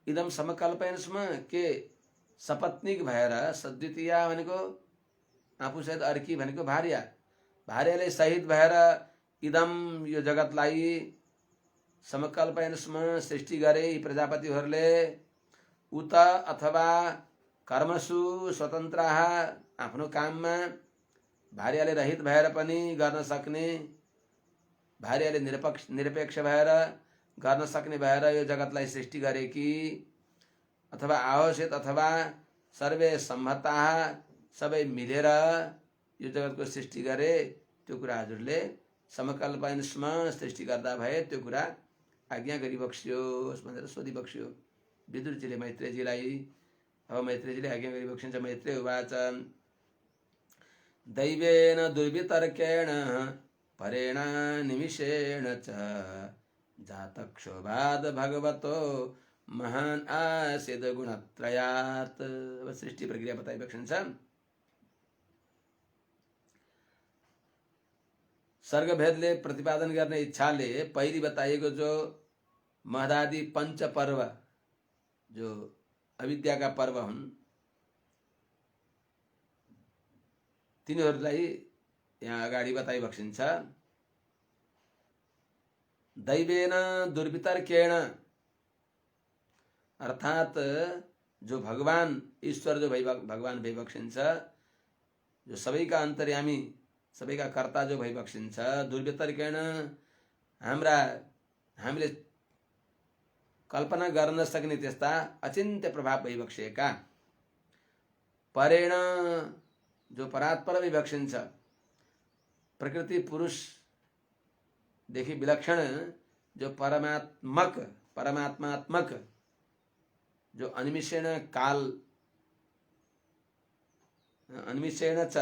इदम समकल्पयन् स्म के सपत्नीक भएर सद्वितीया भनेको आफू सहित अर्की भनेको भार्या, भार्याले सहित भएर इदम यो जगतलाई समकल्पयन् स्म सृष्टि गरे यी प्रजापतिहरूले, उत अथवा कर्मसु स्वतन्त्राः आफ्नो काममा भार्याले रहित भएर पनि गर्न सक्ने, भार्याले निरपेक्ष भएर गर्न सक्ने भएर यो जगतलाई सृष्टि गरेकी, अथवा आवश्यक अथवा सर्वे सम्मताः सबै मिलेर यो जगतको सृष्टि गरे, त्यो कुरा हजुरले समकल्पयन् स्म सृष्टि गर्दा भए त्यो कुरा आज्ञा गरिबक्स्योस् भनेर सोधिबक्स्यो विदुरजीले मैत्रेयजीलाई। अब मैत्रेयजीले आज्ञा गरिबक्सिन्छ। मैत्रेय उवाच दैवेन दुर्वितर्केण परेण निमिषेण च जातक्षोभाद भगवतो महान आसीद गुणत्रयात्। अब सृष्टि प्रक्रिया बताइबक्सिन्छ। सर्गभेदले प्रतिपादन गर्ने इच्छाले पहिली बताइएको जो महदादि पंच पर्व जो अविद्याका पर्व हुन् तिनीहरूलाई यहाँ अगाडि बताइबक्सिन्छ। दैवेन दुर्वितर्केण अर्थात जो भगवान ईश्वर जो भगवान भइबक्सिन्छ, जो सबैका अन्तर्यामी सबैका कर्ता जो भइबक्सिन्छ, दुर्वितर्केण हामीले कल्पना गर्न नसक्ने त्यस्ता अचिन्त्य प्रभाव भइबक्सिएका, परेण जो परात्पर भइबक्सिन्छ, प्रकृति पुरुष देखि विलक्षण जो परमात्मात्मक जो अनिमिषेण च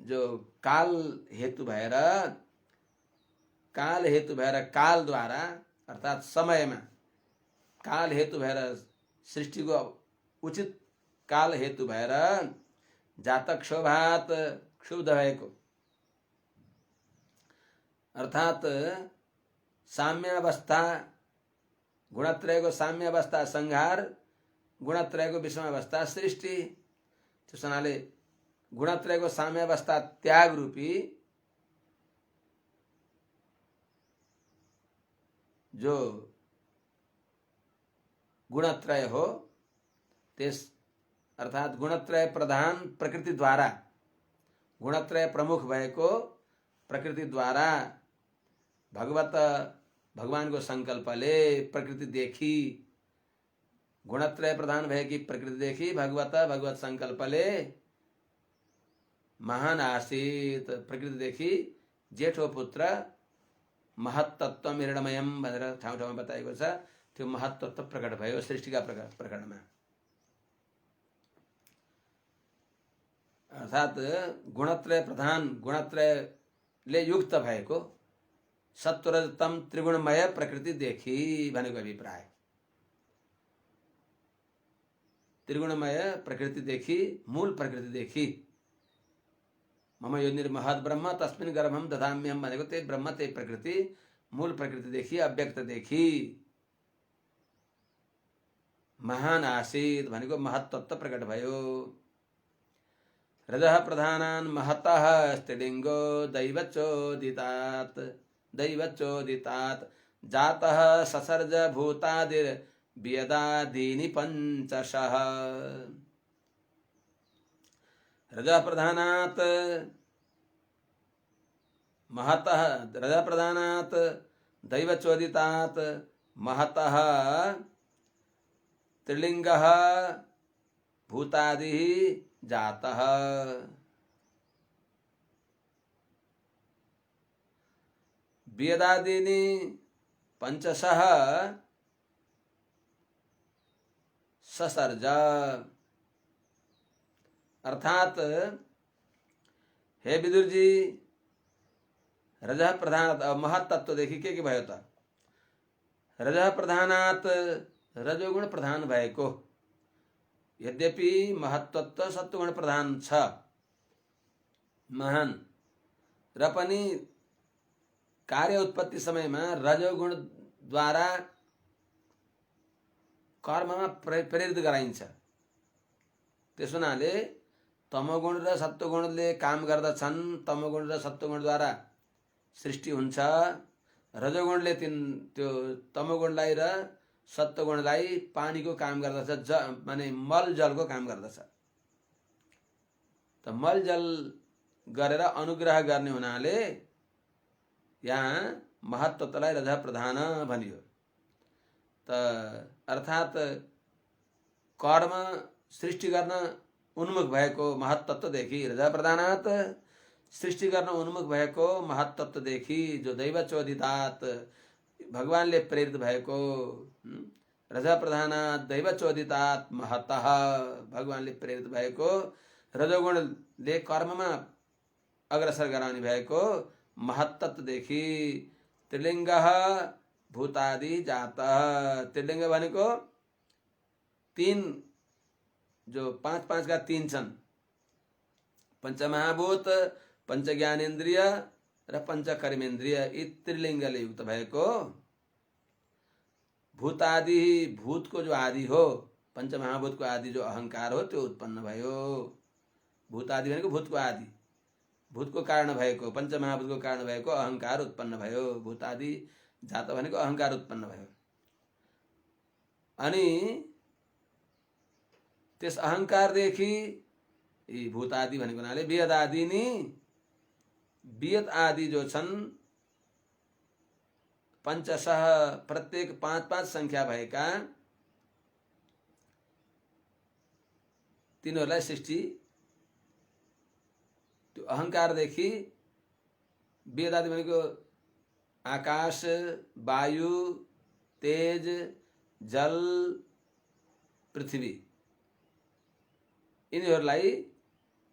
जो काल हेतु भएर काल द्वारा अर्थात समयमा काल हेतु भएर सृष्टिको उचित काल हेतु भएर जातक क्षोभात क्षुब्ध भएको अर्थात साम्यावस्था गुणत्रयको साम्यावस्था संहार, गुणत्रयको विषमावस्था सृष्टि, त्यसनाले गुणत्रयको साम्यावस्था त्याग रूपी जो गुणत्रय हो त्यस अर्थात गुणत्रय प्रधान प्रकृति द्वारा गुणत्रय प्रमुख भएको प्रकृति द्वारा भगवानको संकल्पले प्रकृति देखी गुणत्रय प्रधान भएकी प्रकृति देखी भगवत संकल्पले महान आसीत प्रकृति देखि जेठो पुत्र महत्तत्व हिरणमयम भनेर ठाउँ ठाउँमा बताएको छ। त्यो महत्तत्व प्रकट भयो सृष्टिका प्रकरणमा। अर्थात गुणत्रय प्रधान गुणत्रयले युक्त भएको सत्वरजतम त्रिगुणमय प्रकृति देखी भनेको अभिप्राय। त्रिगुणमय प्रकृति देखी मूल प्रकृति देखी मम योनिर्महद् ब्रह्म तस्मिन् गर्भं दधाम्यहम् भनेको त्यही ब्रह्म त्यही प्रकृति मूल प्रकृति देखी अव्यक्त देखी महान आसीत भनेको महत्तत्व प्रकट भयो। रजः प्रधानान् महतः स्त्रीलिङ्गो दैवचोदितात् जातः ससर्ज भूतादिर्व्यदादीनि पंचशः। रजः प्रधानात् महतः रजः प्रधानात् दैवचोदितात् महतः त्रिलिङ्गः भूतादिः जातः। वेदादीनि पंचशः ससर्ज, अर्थात हे विदुर जी रजः प्रधान महत तत्व देखि के भयो त रजः प्रधानात रजोगुण प्रधान भएको, यद्यपि महत्त्व सत्वगुण प्रधान छ महान र पनि कार्य उत्पत्ति समयमा रजोगुण द्वारा कर्ममा प्रेरित गराइन्छ। त्यस हुनाले तमोगुण र सत्वगुणले काम गर्दछन्। तमोगुण र सत्वगुणद्वारा सृष्टि हुन्छ। रजोगुणले त्यो तमोगुणलाई र सत्वगुणलाई पानीको काम गर्दछ, माने मल जलको काम गर्दछ। त मल जल गरेर अनुग्रह गर्ने हुनाले यहाँ महत्त्वलाई रज प्रधान भनियो। त अर्थात कर्म सृष्टि गर्न उन्मुख भएको महत्त्वदेखि रज प्रधानात सृष्टि गर्न उन्मुख भएको महत्त्वदेखि जो दैवचोदितात भगवानले प्रेरित भएको, रज प्रधानात दैवचोदितात महतः भगवानले प्रेरित भएको, रजोगुणले कर्ममा अग्रसर गराउने भएको महत्त्वदेखि त्रिलिङ्गः भूतादि जातः। त्रिलिङ्ग भनेको तीन, जो पाँच पाँच का तीन छन्, पंचमहाभूत, पंच ज्ञानेन्द्रिय र पंच कर्मेन्द्रिय, यी त्रिलिङ्गले युक्त भएको भूतादि, भूतको जो आदि हो, पंचमहाभूतको आदि जो अहंकार हो त्यो उत्पन्न भयो। भूतादि भनेको भूतको आदि, भूतको कारण भएको, पंचमहाभूतको कारण भएको अहंकार उत्पन्न भयो। भूतादि जात भनेको अहंकार उत्पन्न भयो। अनि त्यस अहंकारदेखि यी भूतादि भनेको हुनाले वेद आदि नि, वेद आदि जो छन् पंचशः, प्रत्येक पाँच पाँच संख्या भएका तिनीहरूलाई सृष्टि त्यो अहंकारदेखि, वेद आदि भनेको आकाश, वायु, तेज, जल, पृथ्वी, यिनीहरूलाई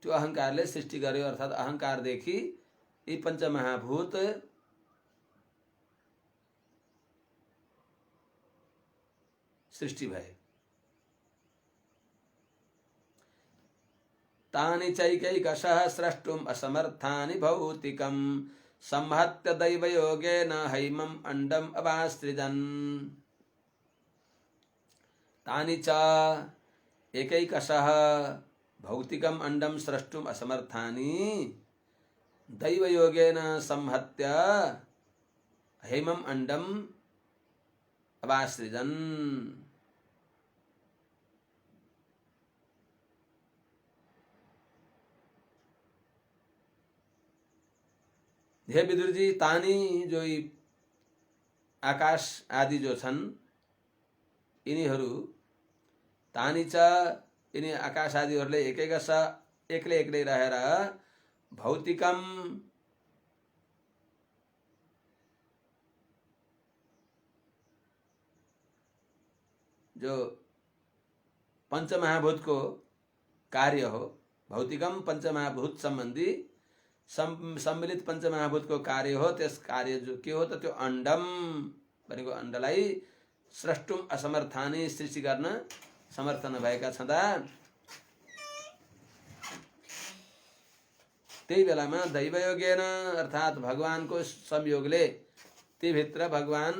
त्यो अहंकारले सृष्टि गर्यो। अर्थात अहंकारदेखि यी पंचमहाभूत सृष्टि भए। तानि चैकैकशः स्रष्टुम् असमर्थानि भौतिकं संहत्य दैवयोगेन हैमम् अंडम् अवासृजन्। तानि च एकैकशः भौतिकम् अंडं स्रष्टुम् असमर्थानि दैवयोगेन संहत्य हैमम् अंडम् अवासृजन्। हे विदुर जी, तानी जो आकाश आदि जो छन् यिनीहरू, तानी च यिनी आकाश आदिहरूले एकैकश एक्लै एक्लै रहेर भौतिकम जो पंचमहाभूतको कार्य हो, भौतिकम पंचमहाभूत सम्बन्धी सम्मिलित पंचमहाभूतको कार्य हो। त्यस कार्य जो के हो त त्यो अंडम भनेको अंडलाई स्रष्टुम असमर्थानि सृष्टि गर्न समर्थ नभएका छँदा त्यही बेलामा दैवयोगेन अर्थात भगवानको संयोगले ती भित्र भगवान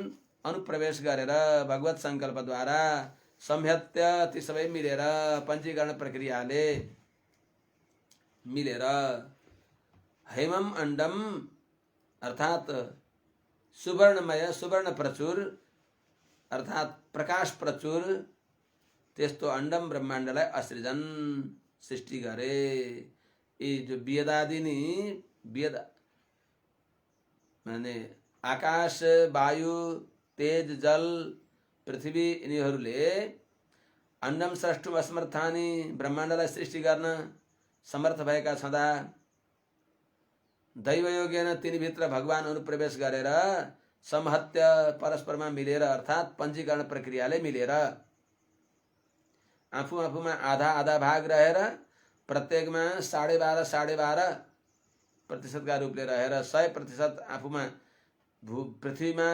अनुप्रवेश गरेर भगवत संकल्पद्वारा संहत्य ती सबै मिलेर पंचीकरण प्रक्रियाले मिलेर हैमम अंडम अर्थात सुवर्णमय, सुवर्ण प्रचुर अर्थात प्रकाश प्रचुर त्यस्तो अंडम ब्रह्माण्डलाई असृजन सृष्टि गरे। यी जो वेदादि नि, वेद माने आकाश, वायु, तेज, जल, पृथ्वी, यिनीहरूले अन्नम स्रष्टुम असमर्थानी, ब्रह्माण्डलाई सृष्टि गर्न समर्थ भएका छँदा दैवयोगेन तिनीभित्र भगवान अनुप्रवेश गरेर समहत्य परस्परमा मिलेर अर्थात् पंजीकरण प्रक्रियाले मिलेर आफू आफूमा आधा आधा भाग रहेर प्रत्येकमा 12.5% का रूपले रहेर 100% आफूमा पृथ्वीमा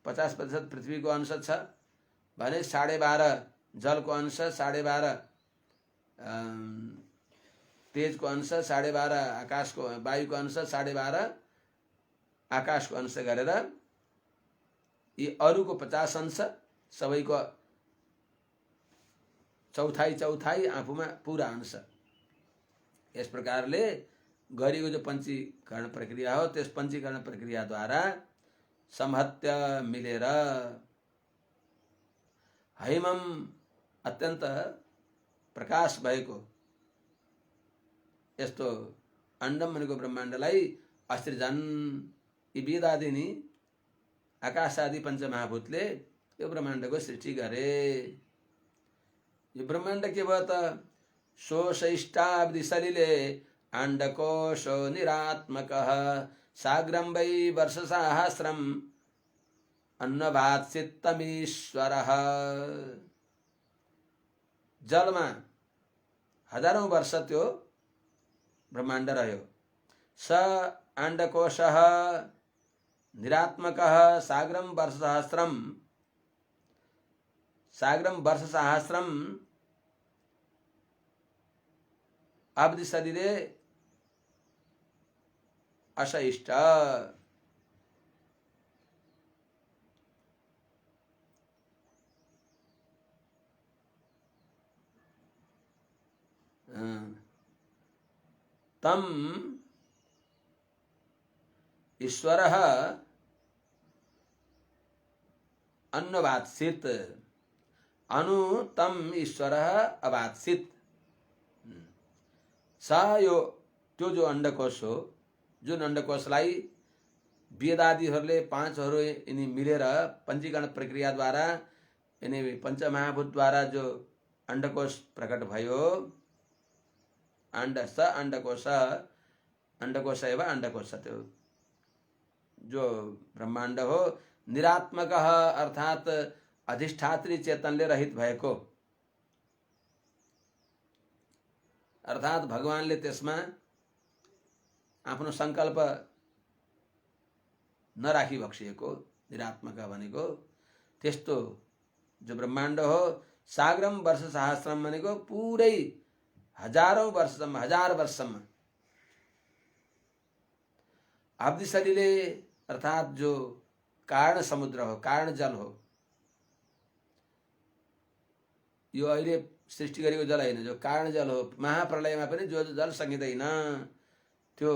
50% पृथ्वीको अंश छ भने 12.5 जलको अंश, 12.5 तेजको अंश, 12.5 आकाशको वायुको अंश, 12.5 आकाशको अंश गरेर यी अरूको 50 अंश सबैको चौथाई आफूमा पूरा अंश। यस प्रकारले गरिएको जो पंचीकरण प्रक्रिया हो त्यस पंचीकरण प्रक्रियाद्वारा समहत्य मिलेर हैमम अत्यन्त प्रकाश भएको यस्तो अण्डम भनेको ब्रह्माण्डलाई असृजन, यी वेदादिनी आकाशादि पंचमहाभूतले यो ब्रह्माण्डको सृष्टि गरे। यो ब्रह्माण्ड के भयो त? शोषयिष्टाब्दि सलिले अंडकोशो निरात्मकः साग्रं वै वर्षसहस्रम् अन्नभात्सितमीश्वरः। जलमा हजारौं वर्ष त्यो ब्रह्माण्ड रह्यो। स अंडकोशः निरात्मकः साग्रं वर्षसहस्रम् अब्दि सलिले अशयिष्ट। तम ईश्वरः अन्नवात्सित, अनु तम ईश्वरः अवात्सित। सा यो त्यो जो अंडकोश हो, जुन अंडकोशलाई वेदादिहरूले पाँचहरू यिनी मिलेर पंचीकरण प्रक्रियाद्वारा यिनी पंचमहाभूतद्वारा जो अंडकोश प्रकट भयो, अंडस अंडकोश, अंडकोश एवं अंडकोश त्यो जो ब्रह्माण्ड हो निरात्मक अर्थात अधिष्ठात्री चेतनले रहित भएको, अर्थात भगवानले त्यसमा आफ्नो संकल्प नराखी बक्सिएको निरात्मक भनेको त्यस्तो जो ब्रह्माण्ड हो। साग्रम वर्ष सहस्रम भनेको पुरै हजारौं वर्षसम्म, 1000 वर्षसम्म। अब्दि सलिले अर्थात जो कारण समुद्र हो, कारण जल हो, यो अहिले सृष्टि गरेको जल हैन, जो कारण जल हो। महाप्रलयमा पनि जो जल सकिँदैन त्यो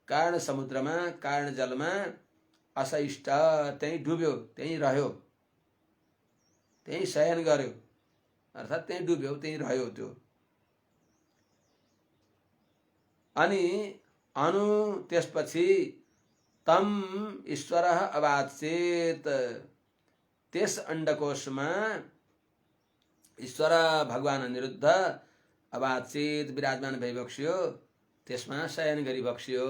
कारण समुद्रमा, कारण जलमा असहिष्ट त्यही डुब्यो, त्यही रह्यो, त्यही शयन गर्यो, अर्थात त्यही डुब्यो, त्यही रह्यो त्यो। अनि अनु त्यसपछि तम ईश्वरः अवात्सित, त्यस अंडकोशमा ईश्वर भगवान अनिरुद्ध अवात्सित विराजमान भइबक्सियो, त्यसमा शयन गरिबक्सियो।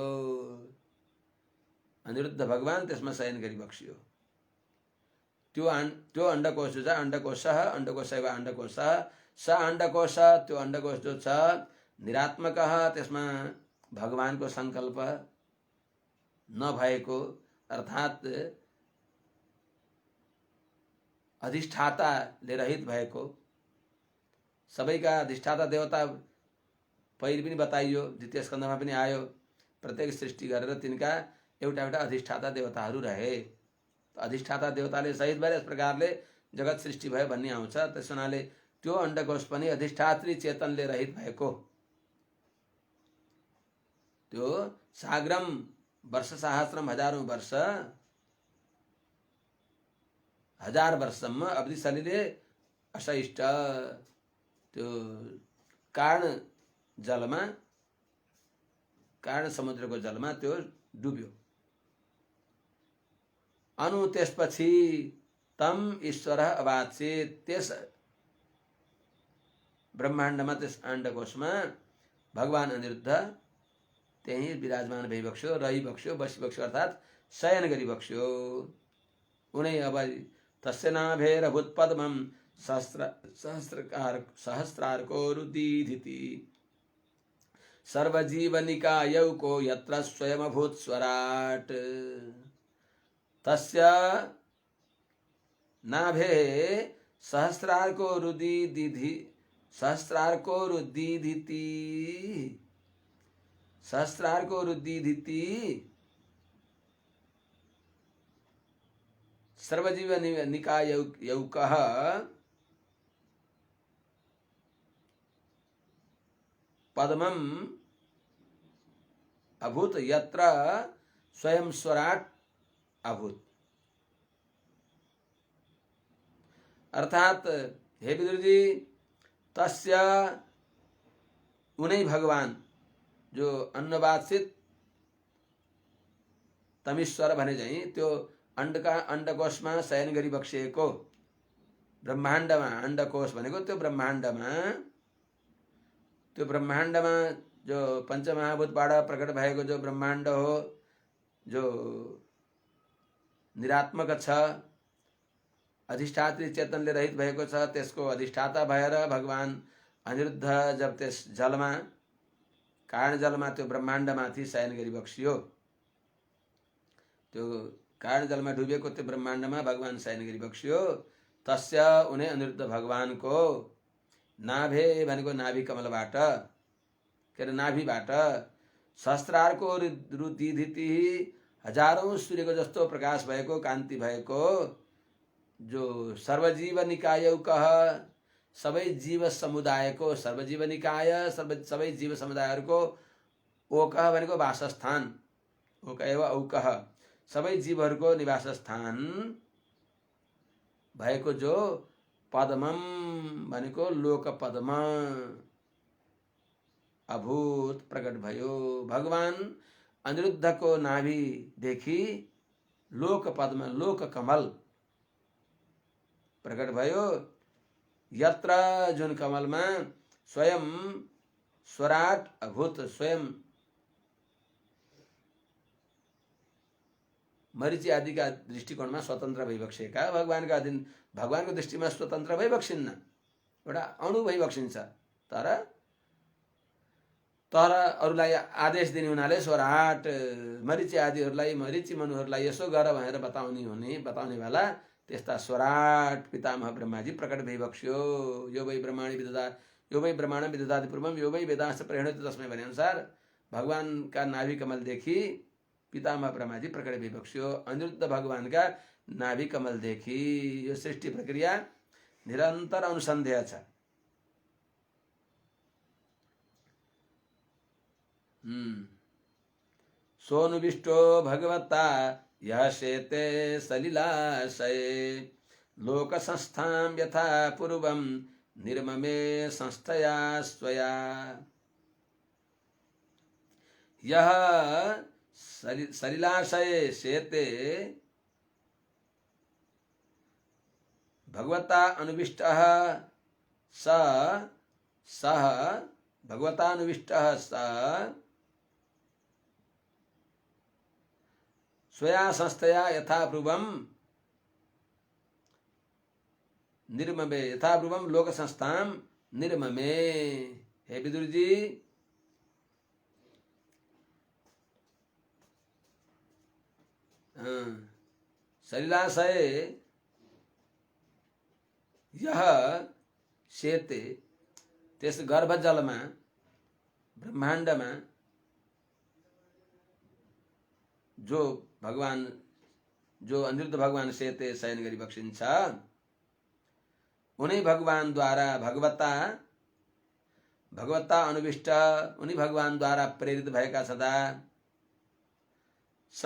अनिरुद्ध भगवान त्यसमा शयन गरिबक्सियो। त्यो अंडकोश जो छ, अंडकोश एवं अंडकोश, स अंडकोश, त्यो अंडकोश जो छ निरात्मक, त्यसमा भगवानको संकल्प नभएको, अर्थात अधिष्ठाताले रहित भएको। सबैका अधिष्ठाता देवता पहिले पनि बताइयो, द्वितीय स्कन्धमा पनि आयो। प्रत्येक सृष्टि गरेर तिनका एउटा एउटा अधिष्ठाता देवताहरू रहे। अधिष्ठाता देवताले सहित भएर यस प्रकारले जगत सृष्टि भयो भन्ने आउँछ। त्यस हुनाले त्यो अंडकोश पनि अधिष्ठात्री चेतनले रहित भएको। त्यो साग्रम वर्ष सहस्रम, हजारौं वर्ष, 1000 वर्षसम्म अब्दि सलिले अशयिष्ट, त्यो कारण जलमा, कारण समुद्रको जलमा त्यो डुब्यो। अनु त्यसपछि तम ईश्वर अवात्से त्यस ब्रह्माण्डमा त्यस अंडकोशमा भगवान अनिरुद्ध त्यही विराजमान भई बक्स्यो, रही बक्स्यो, बसी बक्स्यो, अर्थात शयन गरी बक्स्यो। उनै अब तस्य नाभेरभूत पद्मं सहस्रार्कोरुदीधिति सर्वजीवनिकायौको यत्र स्वयमभूत स्वराट। तस्य नाभे सहस्रार्कोरुदीधिति सर्वजीव निकायौकः पद्मम् अभूत यत्र स्वयं स्वराट अभूत। अर्थात हे विदुर जी, तस्य उन्हीं भगवान जो अन्नवासित तमीश्वर भने चाहिँ त्यो अंडका अंडकोशमा शयन गरी बक्सिएको ब्रह्माण्डमा, अंडकोश भनेको त्यो ब्रह्माण्डमा जो पंचमहाभूतबाट प्रकट भएको जो ब्रह्माण्ड हो, जो निरात्मक छ, अधिष्ठात्री चेतनले रहित भएको छ, त्यसको अधिष्ठाता भएर भगवान अनिरुद्ध जब त्यस जलमा, कारण जलमा त्यो ब्रह्माण्डमाथि शयन गरी बक्सियो, त्यो कारण जलमा डुबेको त्यो ब्रह्माण्डमा भगवान शयन गरी बक्सियो। तस्य उन्हें अनिरुद्ध भगवानको नाभे भनेको नाभि कमलबाट, के अरे नाभिबाट, सहस्रार्को रुदिधिति हजारौं सूर्यको जस्तो प्रकाश भएको, कान्ति भएको, जो सर्वजीव निकायौकः सबै जीव समुदायको, सर्वजीव निकाय सबै जीव समुदायहरूको, ओकः भनेको वासस्थान, ओक एव औकः सबै जीवहरूको निवास स्थान भएको जो पद्मम भनेको लोक पद्म अभूत प्रकट भयो। भगवान अनिरुद्धको नाभि देखि लोक पद्म, लोक कमल प्रकट भयो। यत्र जुन कमलमा स्वयं स्वराट अभूत, स्वयं मरीचि आदि का दृष्टिकोणमा स्वतन्त्र भई बक्सेका, भगवानका अधीन, भगवानको दृष्टिमा स्वतन्त्र भई बक्सिन्न, एउटा अणु भई बक्सिन्छ, तर अरूलाई आदेश दिने हुनाले स्वराट मरीचि आदिहरूलाई, मरीचि मनुहरूलाई यसो गर भनेर बताउने वाला त्यस्ता स्वराट पितामह ब्रह्माजी प्रकट भई बक्स्यो। यो वै ब्रह्माण्ड विदधाति पूर्वम यो वै वेदांश प्रेरणित तस्मै भने अनुसार भगवानका नाभि कमल देखि पितामह ब्रह्माजी प्रकट भई बक्स्यो। अनिरुद्ध भगवानका नाभि कमल देखि यो सृष्टि प्रक्रिया निरन्तर अनुसन्धेय छ। सोनुविष्टो भगवता यह शेते सलिलाशये लोक संस्थां यथा पूर्वं निर्ममे संस्थया स्वया। यह सलिलाशये शेते भगवता अनुविष्टः सः भगवता अनुविष्टः स स्वया संस्थया यथा पूर्वम निर्ममे, यथा पूर्वम लोक संस्थां निर्ममे। हे विदुर जी, सलिलाशये यह शेते, त्यस गर्भ जलमा, ब्रह्माण्डमा जो भगवान, जो अनिरुद्ध भगवान शेते शयन गरी बक्सिन्छ, उन्हीं भगवान द्वारा भगवता अनुविष्ट, उन्हीं भगवान द्वारा प्रेरित भएका छँदा स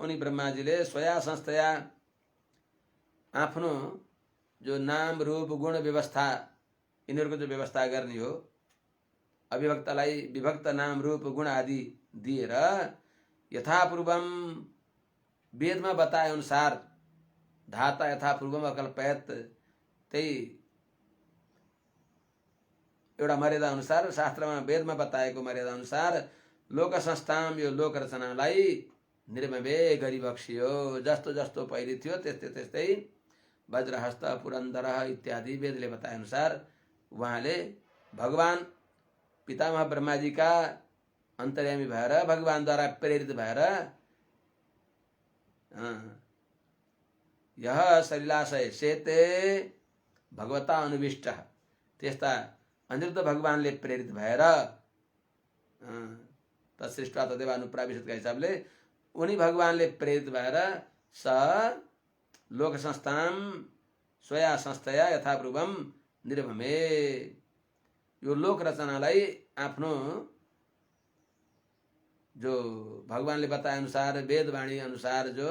उन्हीं ब्रह्माजीले स्वया संस्थया आफ्नो जो नाम रूप गुण व्यवस्था, यिनीहरूको जो व्यवस्था गर्ने हो, अविभक्तलाई विभक्त नाम रूप गुण आदि दिएर यथा पूर्वम वेदमा बताए अनुसार धाता यथा पूर्वम अकल्पयत, त्यही एउटा मर्यादा अनुसार शास्त्रमा वेदमा बताएको मर्यादा अनुसार लोक संस्थाम यो लोक रचनालाई निर्ममे गरिबक्सियो। जस्तो जस्तो पहिले थियो त्यस्तै त्यस्तै वज्रहस्त पुरन्दर इत्यादि वेदले बताए अनुसार उहाँले भगवान पितामह ब्रह्माजीका अन्तर्यामी भएर भगवानद्वारा प्रेरित भएर यह सलिलाशय सेते भगवता अनुविष्ट, त्यस्ता अनिरुद्ध भगवानले प्रेरित भएर तत्सृष्टा तदेव अनुप्राविशतका हिसाबले उनी भगवानले प्रेरित भएर स लोक संस्थाम स्वया संस्थया यथापूर्वम निर्भमे, यो लोक रचनालाई आफ्नो जो भगवानले बताए अनुसार वेदवाणी अनुसार जो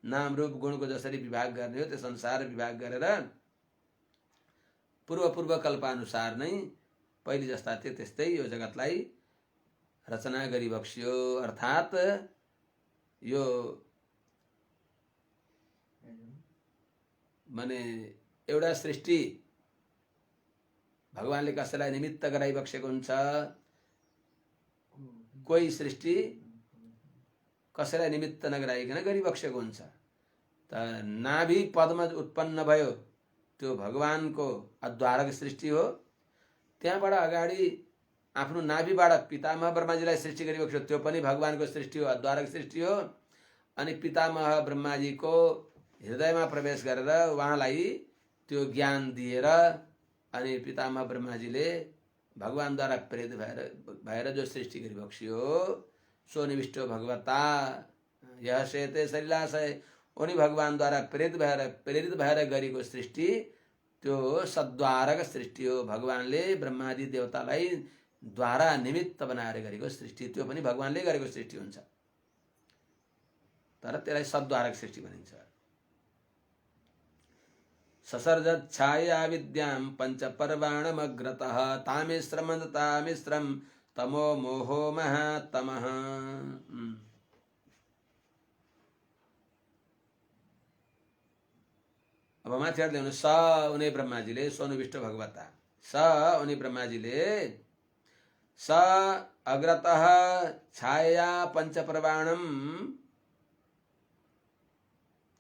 नाम रूप गुणको जसरी विभाग गर्ने हो त्यस अनुसार विभाग गरेर पूर्व कल्पानुसार नै पहिले जस्ता थिए त्यस्तै यो जगतलाई रचना गरिबक्सियो। अर्थात् यो माने एउटा सृष्टि भगवानले कसैलाई निमित्त गराइबक्सेको हुन्छ, कोही सृष्टि कसैलाई निमित्त नगराइकन गरिबक्सेको हुन्छ। त नाभि पदमा उत्पन्न भयो त्यो भगवानको अद्वारक सृष्टि हो। त्यहाँबाट अगाडि आफ्नो नाभिबाट पितामह ब्रह्माजीलाई सृष्टि गरिबक्स्यो, त्यो पनि भगवानको सृष्टि हो, अद्वारक सृष्टि हो। अनि पितामह ब्रह्माजीको हृदयमा प्रवेश गरेर उहाँलाई त्यो ज्ञान दिएर अनि पितामह ब्रह्माजीले भगवानद्वारा प्रेरित भएर जो सृष्टि गरिबक्सियो सो निविष्टो भगवता यह सेते सलिलाशय, उनी भगवानद्वारा प्रेरित भएर गरेको सृष्टि त्यो सद्वारक सृष्टि हो। भगवानले ब्रह्मादि देवतालाई द्वारा निमित्त बनाएर गरेको सृष्टि, त्यो पनि भगवानले गरेको सृष्टि हुन्छ, तर त्यसलाई सद्वारक सृष्टि भनिन्छ। ससर्जत छाया विद्याम पंचपर्वाणमग्रतः तामिश्रमन्तामिश्रम तमो मोहो महातमः। अब माथि ल्याउनु स उनी ब्रह्माजीले सोनुविष्ट भगवता, स उनी ब्रह्माजीले स अग्रतः छाया पंचपर्वाणम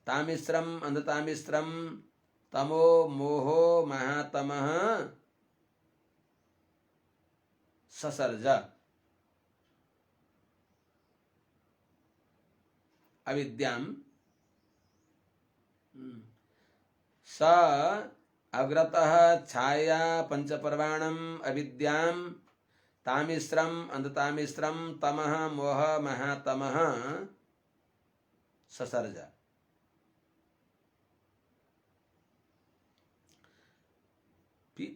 तामिश्रम अंधतामिश्रम तमो मोहो महातमः ससर्ज अविद्याम स अग्रतः छाया पंचपर्वाणम अविद्याम तामिश्रम अंधतामिश्रम तमः मोह महातमः ससर्ज।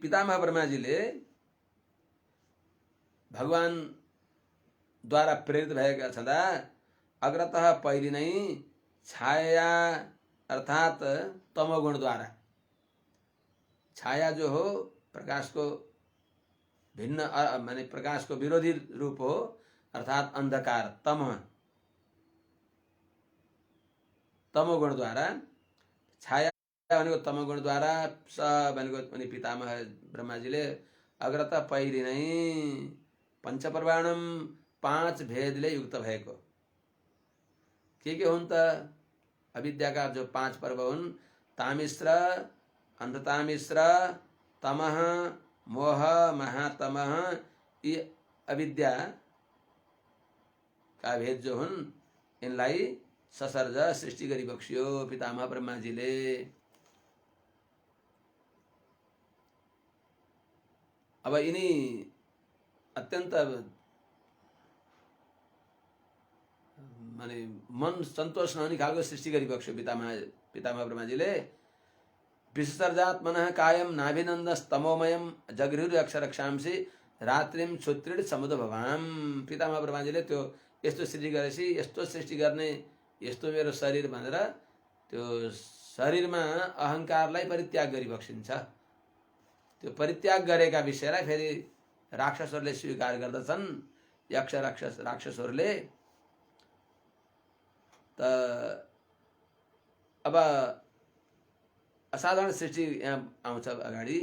पितामह ब्रह्माजीले भगवान द्वारा प्रेरित भएका छँदा अग्रतः पहिले नै छाया अर्थात तमोगुण द्वारा, छाया जो हो प्रकाश को भिन्न माने प्रकाश को विरोधी रूप हो अर्थात अंधकार तमोगुण द्वारा, छाया भनेको तमोगुण द्वारा, स भनेको पनि पितामह ब्रह्माजीले अग्रत पहिले नै पंचपर्वाणम 5 भेदले युक्त भएको। के हुन् त? अविद्याका जो 5 पर्व हुन्, तामिश्र अंधतामिश्र तमः मोह महातमः, यी अविद्या का भेद जो हुन् इनलाई ससर्ज सृष्टि गरिबक्सियो पितामह ब्रह्माजीले। अब यिनी अत्यन्त माने मन सन्तोष नहुने खालको सृष्टि गरिबक्स्यो पितामह ब्रह्माजीले। विसर्जात मनः कायम नाभिनन्दस्तमोमयम जगृहु अक्षरक्षांसी रात्रिम क्षुत्रिण समुद भवाम। पितामह ब्रह्माजीले त्यो यस्तो सृष्टि गरेपछि यस्तो सृष्टि गर्ने यस्तो मेरो शरीर भनेर त्यो शरीरमा अहंकारलाई परित्याग गरिबक्सिन्छ। त्यो परित्याग गरेका विषयलाई फेरि राक्षसहरूले स्वीकार गर्दछन्, यक्ष राक्षसहरूले। त अब असाधारण सृष्टि यहाँ आउँछ अगाडि।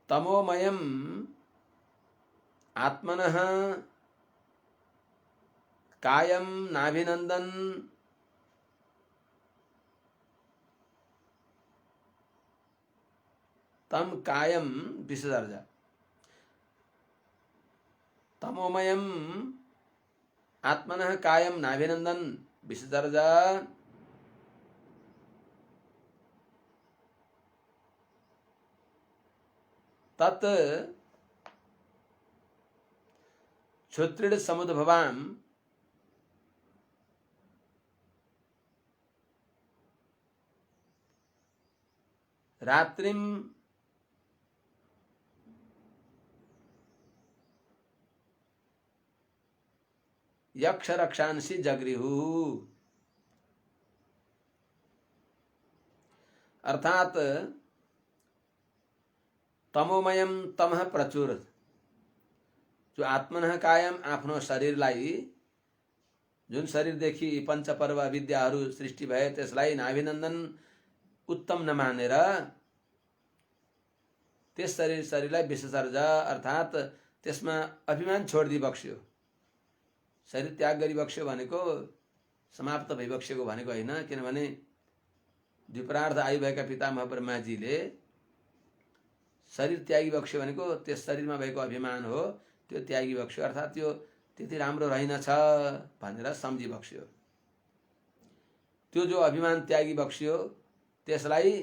तमोमयम आत्मनः कायम नाभिनंदन तम कायम विसर्ज। तमोमयम आत्मनः कायम नाभिनंदन विसर्ज तत् क्षुत्रिड समुद्भवाम रात्रिम यक्ष रक्षांसि जगृहु। अर्थात तमोमयम तमः प्रचुर, जो आत्मनः कायम आफ्नो शरीरलाई, जुन शरीरदेखि पञ्चपर्व विद्याहरू सृष्टि भए त्यसलाई नाभिनन्दन उत्तम नमानेर त्यस शरीरलाई विसर्ज अर्थात त्यसमा अभिमान छोडिदिई बक्स्यो। शरीर त्याग गरी बक्स्यो भनेको समाप्त भइबक्सेको भनेको होइन, किनभने द्विपरार्ध आयु भएका पितामह ब्रह्माजीले शरीर त्यागी बक्स्यो भनेको त्यस शरीरमा भएको अभिमान हो, त्यो त्यागी बक्स्यो अर्थात त्यो त्यति राम्रो रहेनछ भनेर सम्झी बक्स्यो। त्यो जो अभिमान त्यागी बक्स्यो त्यसलाई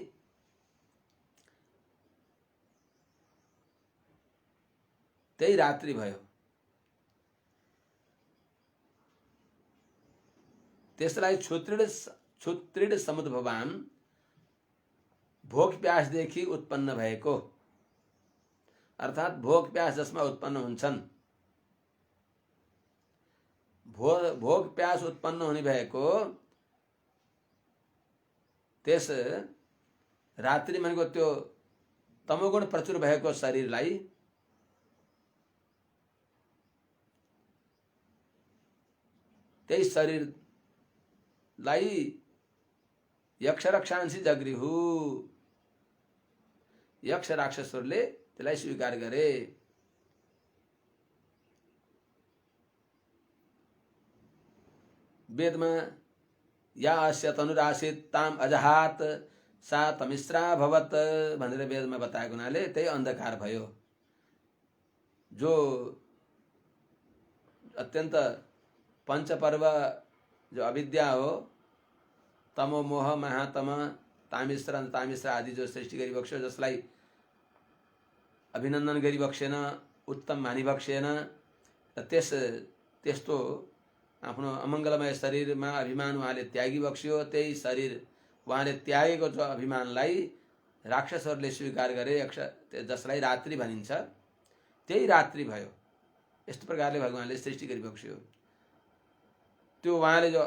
त्यही रात्रि भयो। त्यसलाई क्षुत्रिड समुद्भवाम भोग प्यासदेखि उत्पन्न भएको, अर्थात भोग प्यास जसमा उत्पन्न हुन्छन्, भोग प्यास उत्पन्न हुने भएको त्यस रात्रि भनेको त्यो तमोगुण प्रचुर भएको शरीरलाई त्यही शरीरलाई यक्ष रक्षांसि जगृहु, यक्ष राक्षसहरूले त्यसलाई स्वीकार गरे। वेदमा या अस्य तनुरासीत ताम अजहात सा तमिस्रा भवत भनेर वेदमा बताएको हुनाले त्यही अन्धकार भयो। जो अत्यन्त पंचपर्व जो अविद्या हो, तमो मोह महातम तामिश्रा आदि जो सृष्टि गरी बक्स्यो, जसलाई अभिनन्दन गरी बक्सेन, उत्तम मानि बक्सेन र त्यस्तो आफ्नो अमङ्गलमय शरीरमा अभिमान उहाँले त्यागी बक्स्यो। त्यही शरीर उहाँले त्यागेको जो अभिमानलाई राक्षसहरूले स्वीकार गरे, जसलाई रात्रि भनिन्छ, त्यही रात्रि भयो। यस्तो प्रकारले भगवानले सृष्टि गरी बक्स्यो। त्यो उहाँले जो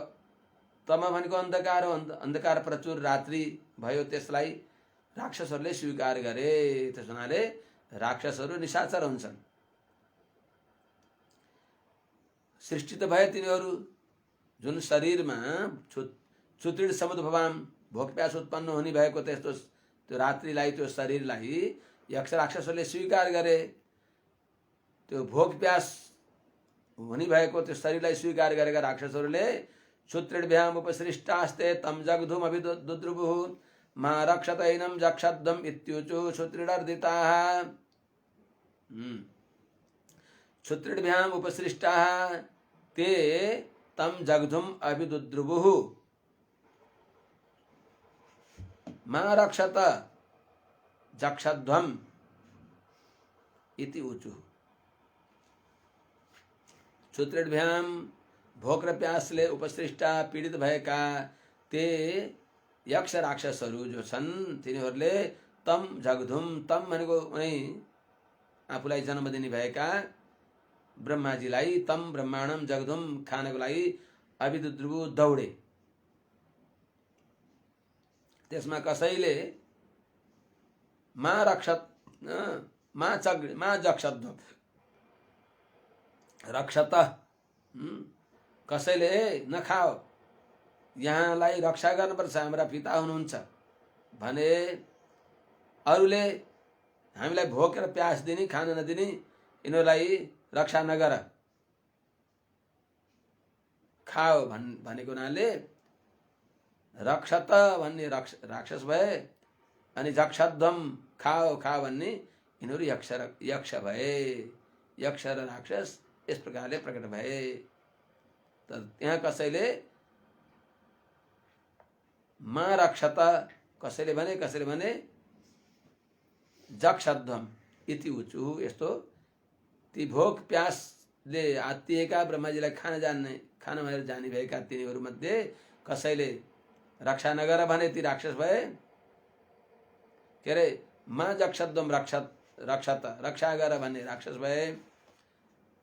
तम भनेको अन्धकार हो, अन्धकार प्रचुर रात्रि भयो, त्यसलाई राक्षसहरूले स्वीकार गरे। त्यस हुनाले राक्षसहरू निशाचर हुन्छन्। सृष्टि त भए तिनीहरू जुन शरीरमा क्षुत्रिड समुद्भवाम भोग प्यास उत्पन्न हुने भएको त्यस्तो त्यो रात्रिलाई, त्यो शरीरलाई यक्ष राक्षसहरूले स्वीकार गरे। त्यो भोग प्यास हुने भएको त्यो शरीरलाई स्वीकार गरेका राक्षसहरूले क्षुत्रिड्भ्याम उपसृष्टास्ते तम जगधुम अभिदुद्रुवुः मा रक्षतैनम जक्षद्वम इत्युचुः क्षुत्रिडर्दिताः। क्षुत्रिड्भ्याम उपसृष्टाः ते तम जगधुम अभिदुद्रुवुः मा रक्षत जक्षध्वम इति ऊचुः। क्षुत्रिड्भ्याम भोग र प्यासले उपसृष्टा पीडित भएका ते यक्ष राक्षसहरू जो छन्, तिनीहरूले तम जगधुम, तम भनेको उनी आफूलाई जन्म दिने भएका ब्रह्माजीलाई, तम ब्रह्माण्डम जगधुम खानको लागि अभिदुद्रुवु दौडे। त्यसमा कसैले मा जक्षध्वम रक्षत कसैले नखाओ, यहाँलाई रक्षा गर्नुपर्छ, हाम्रा पिता हुनुहुन्छ भने अरूले हामीलाई भोकेर प्यास दिने, खान नदिने, यिनीहरूलाई रक्षा नगर, खाओ भनेको हुनाले रक्षत भन्ने राक्षस भए, अनि जक्षध्वम खाओ खाओ भन्ने यिनीहरू यक्ष भए। यक्ष र राक्षस यस प्रकारले प्रकट भए। त त्यहाँ कसैले मा रक्षत कसैले भने जक्षध्वम इति उचु। यस्तो ती भोक प्यासले आत्तिएका ब्रह्माजीलाई खान भनेर जाने भएका तिनीहरूमध्ये कसैले रक्षा नगर भने ती राक्षस भए। के अरे मा जक्षध्वम रक्षत रक्षा गर भन्ने राक्षस भए,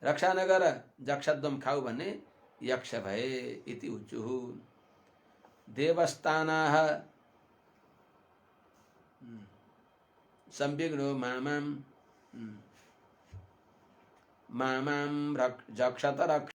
रक्षा नगर जक्षध्वम खाऊ भन्ने यक्ष भए। इति उचुः। देवस्थानाः संविघ्नो मामां जक्षत रक्ष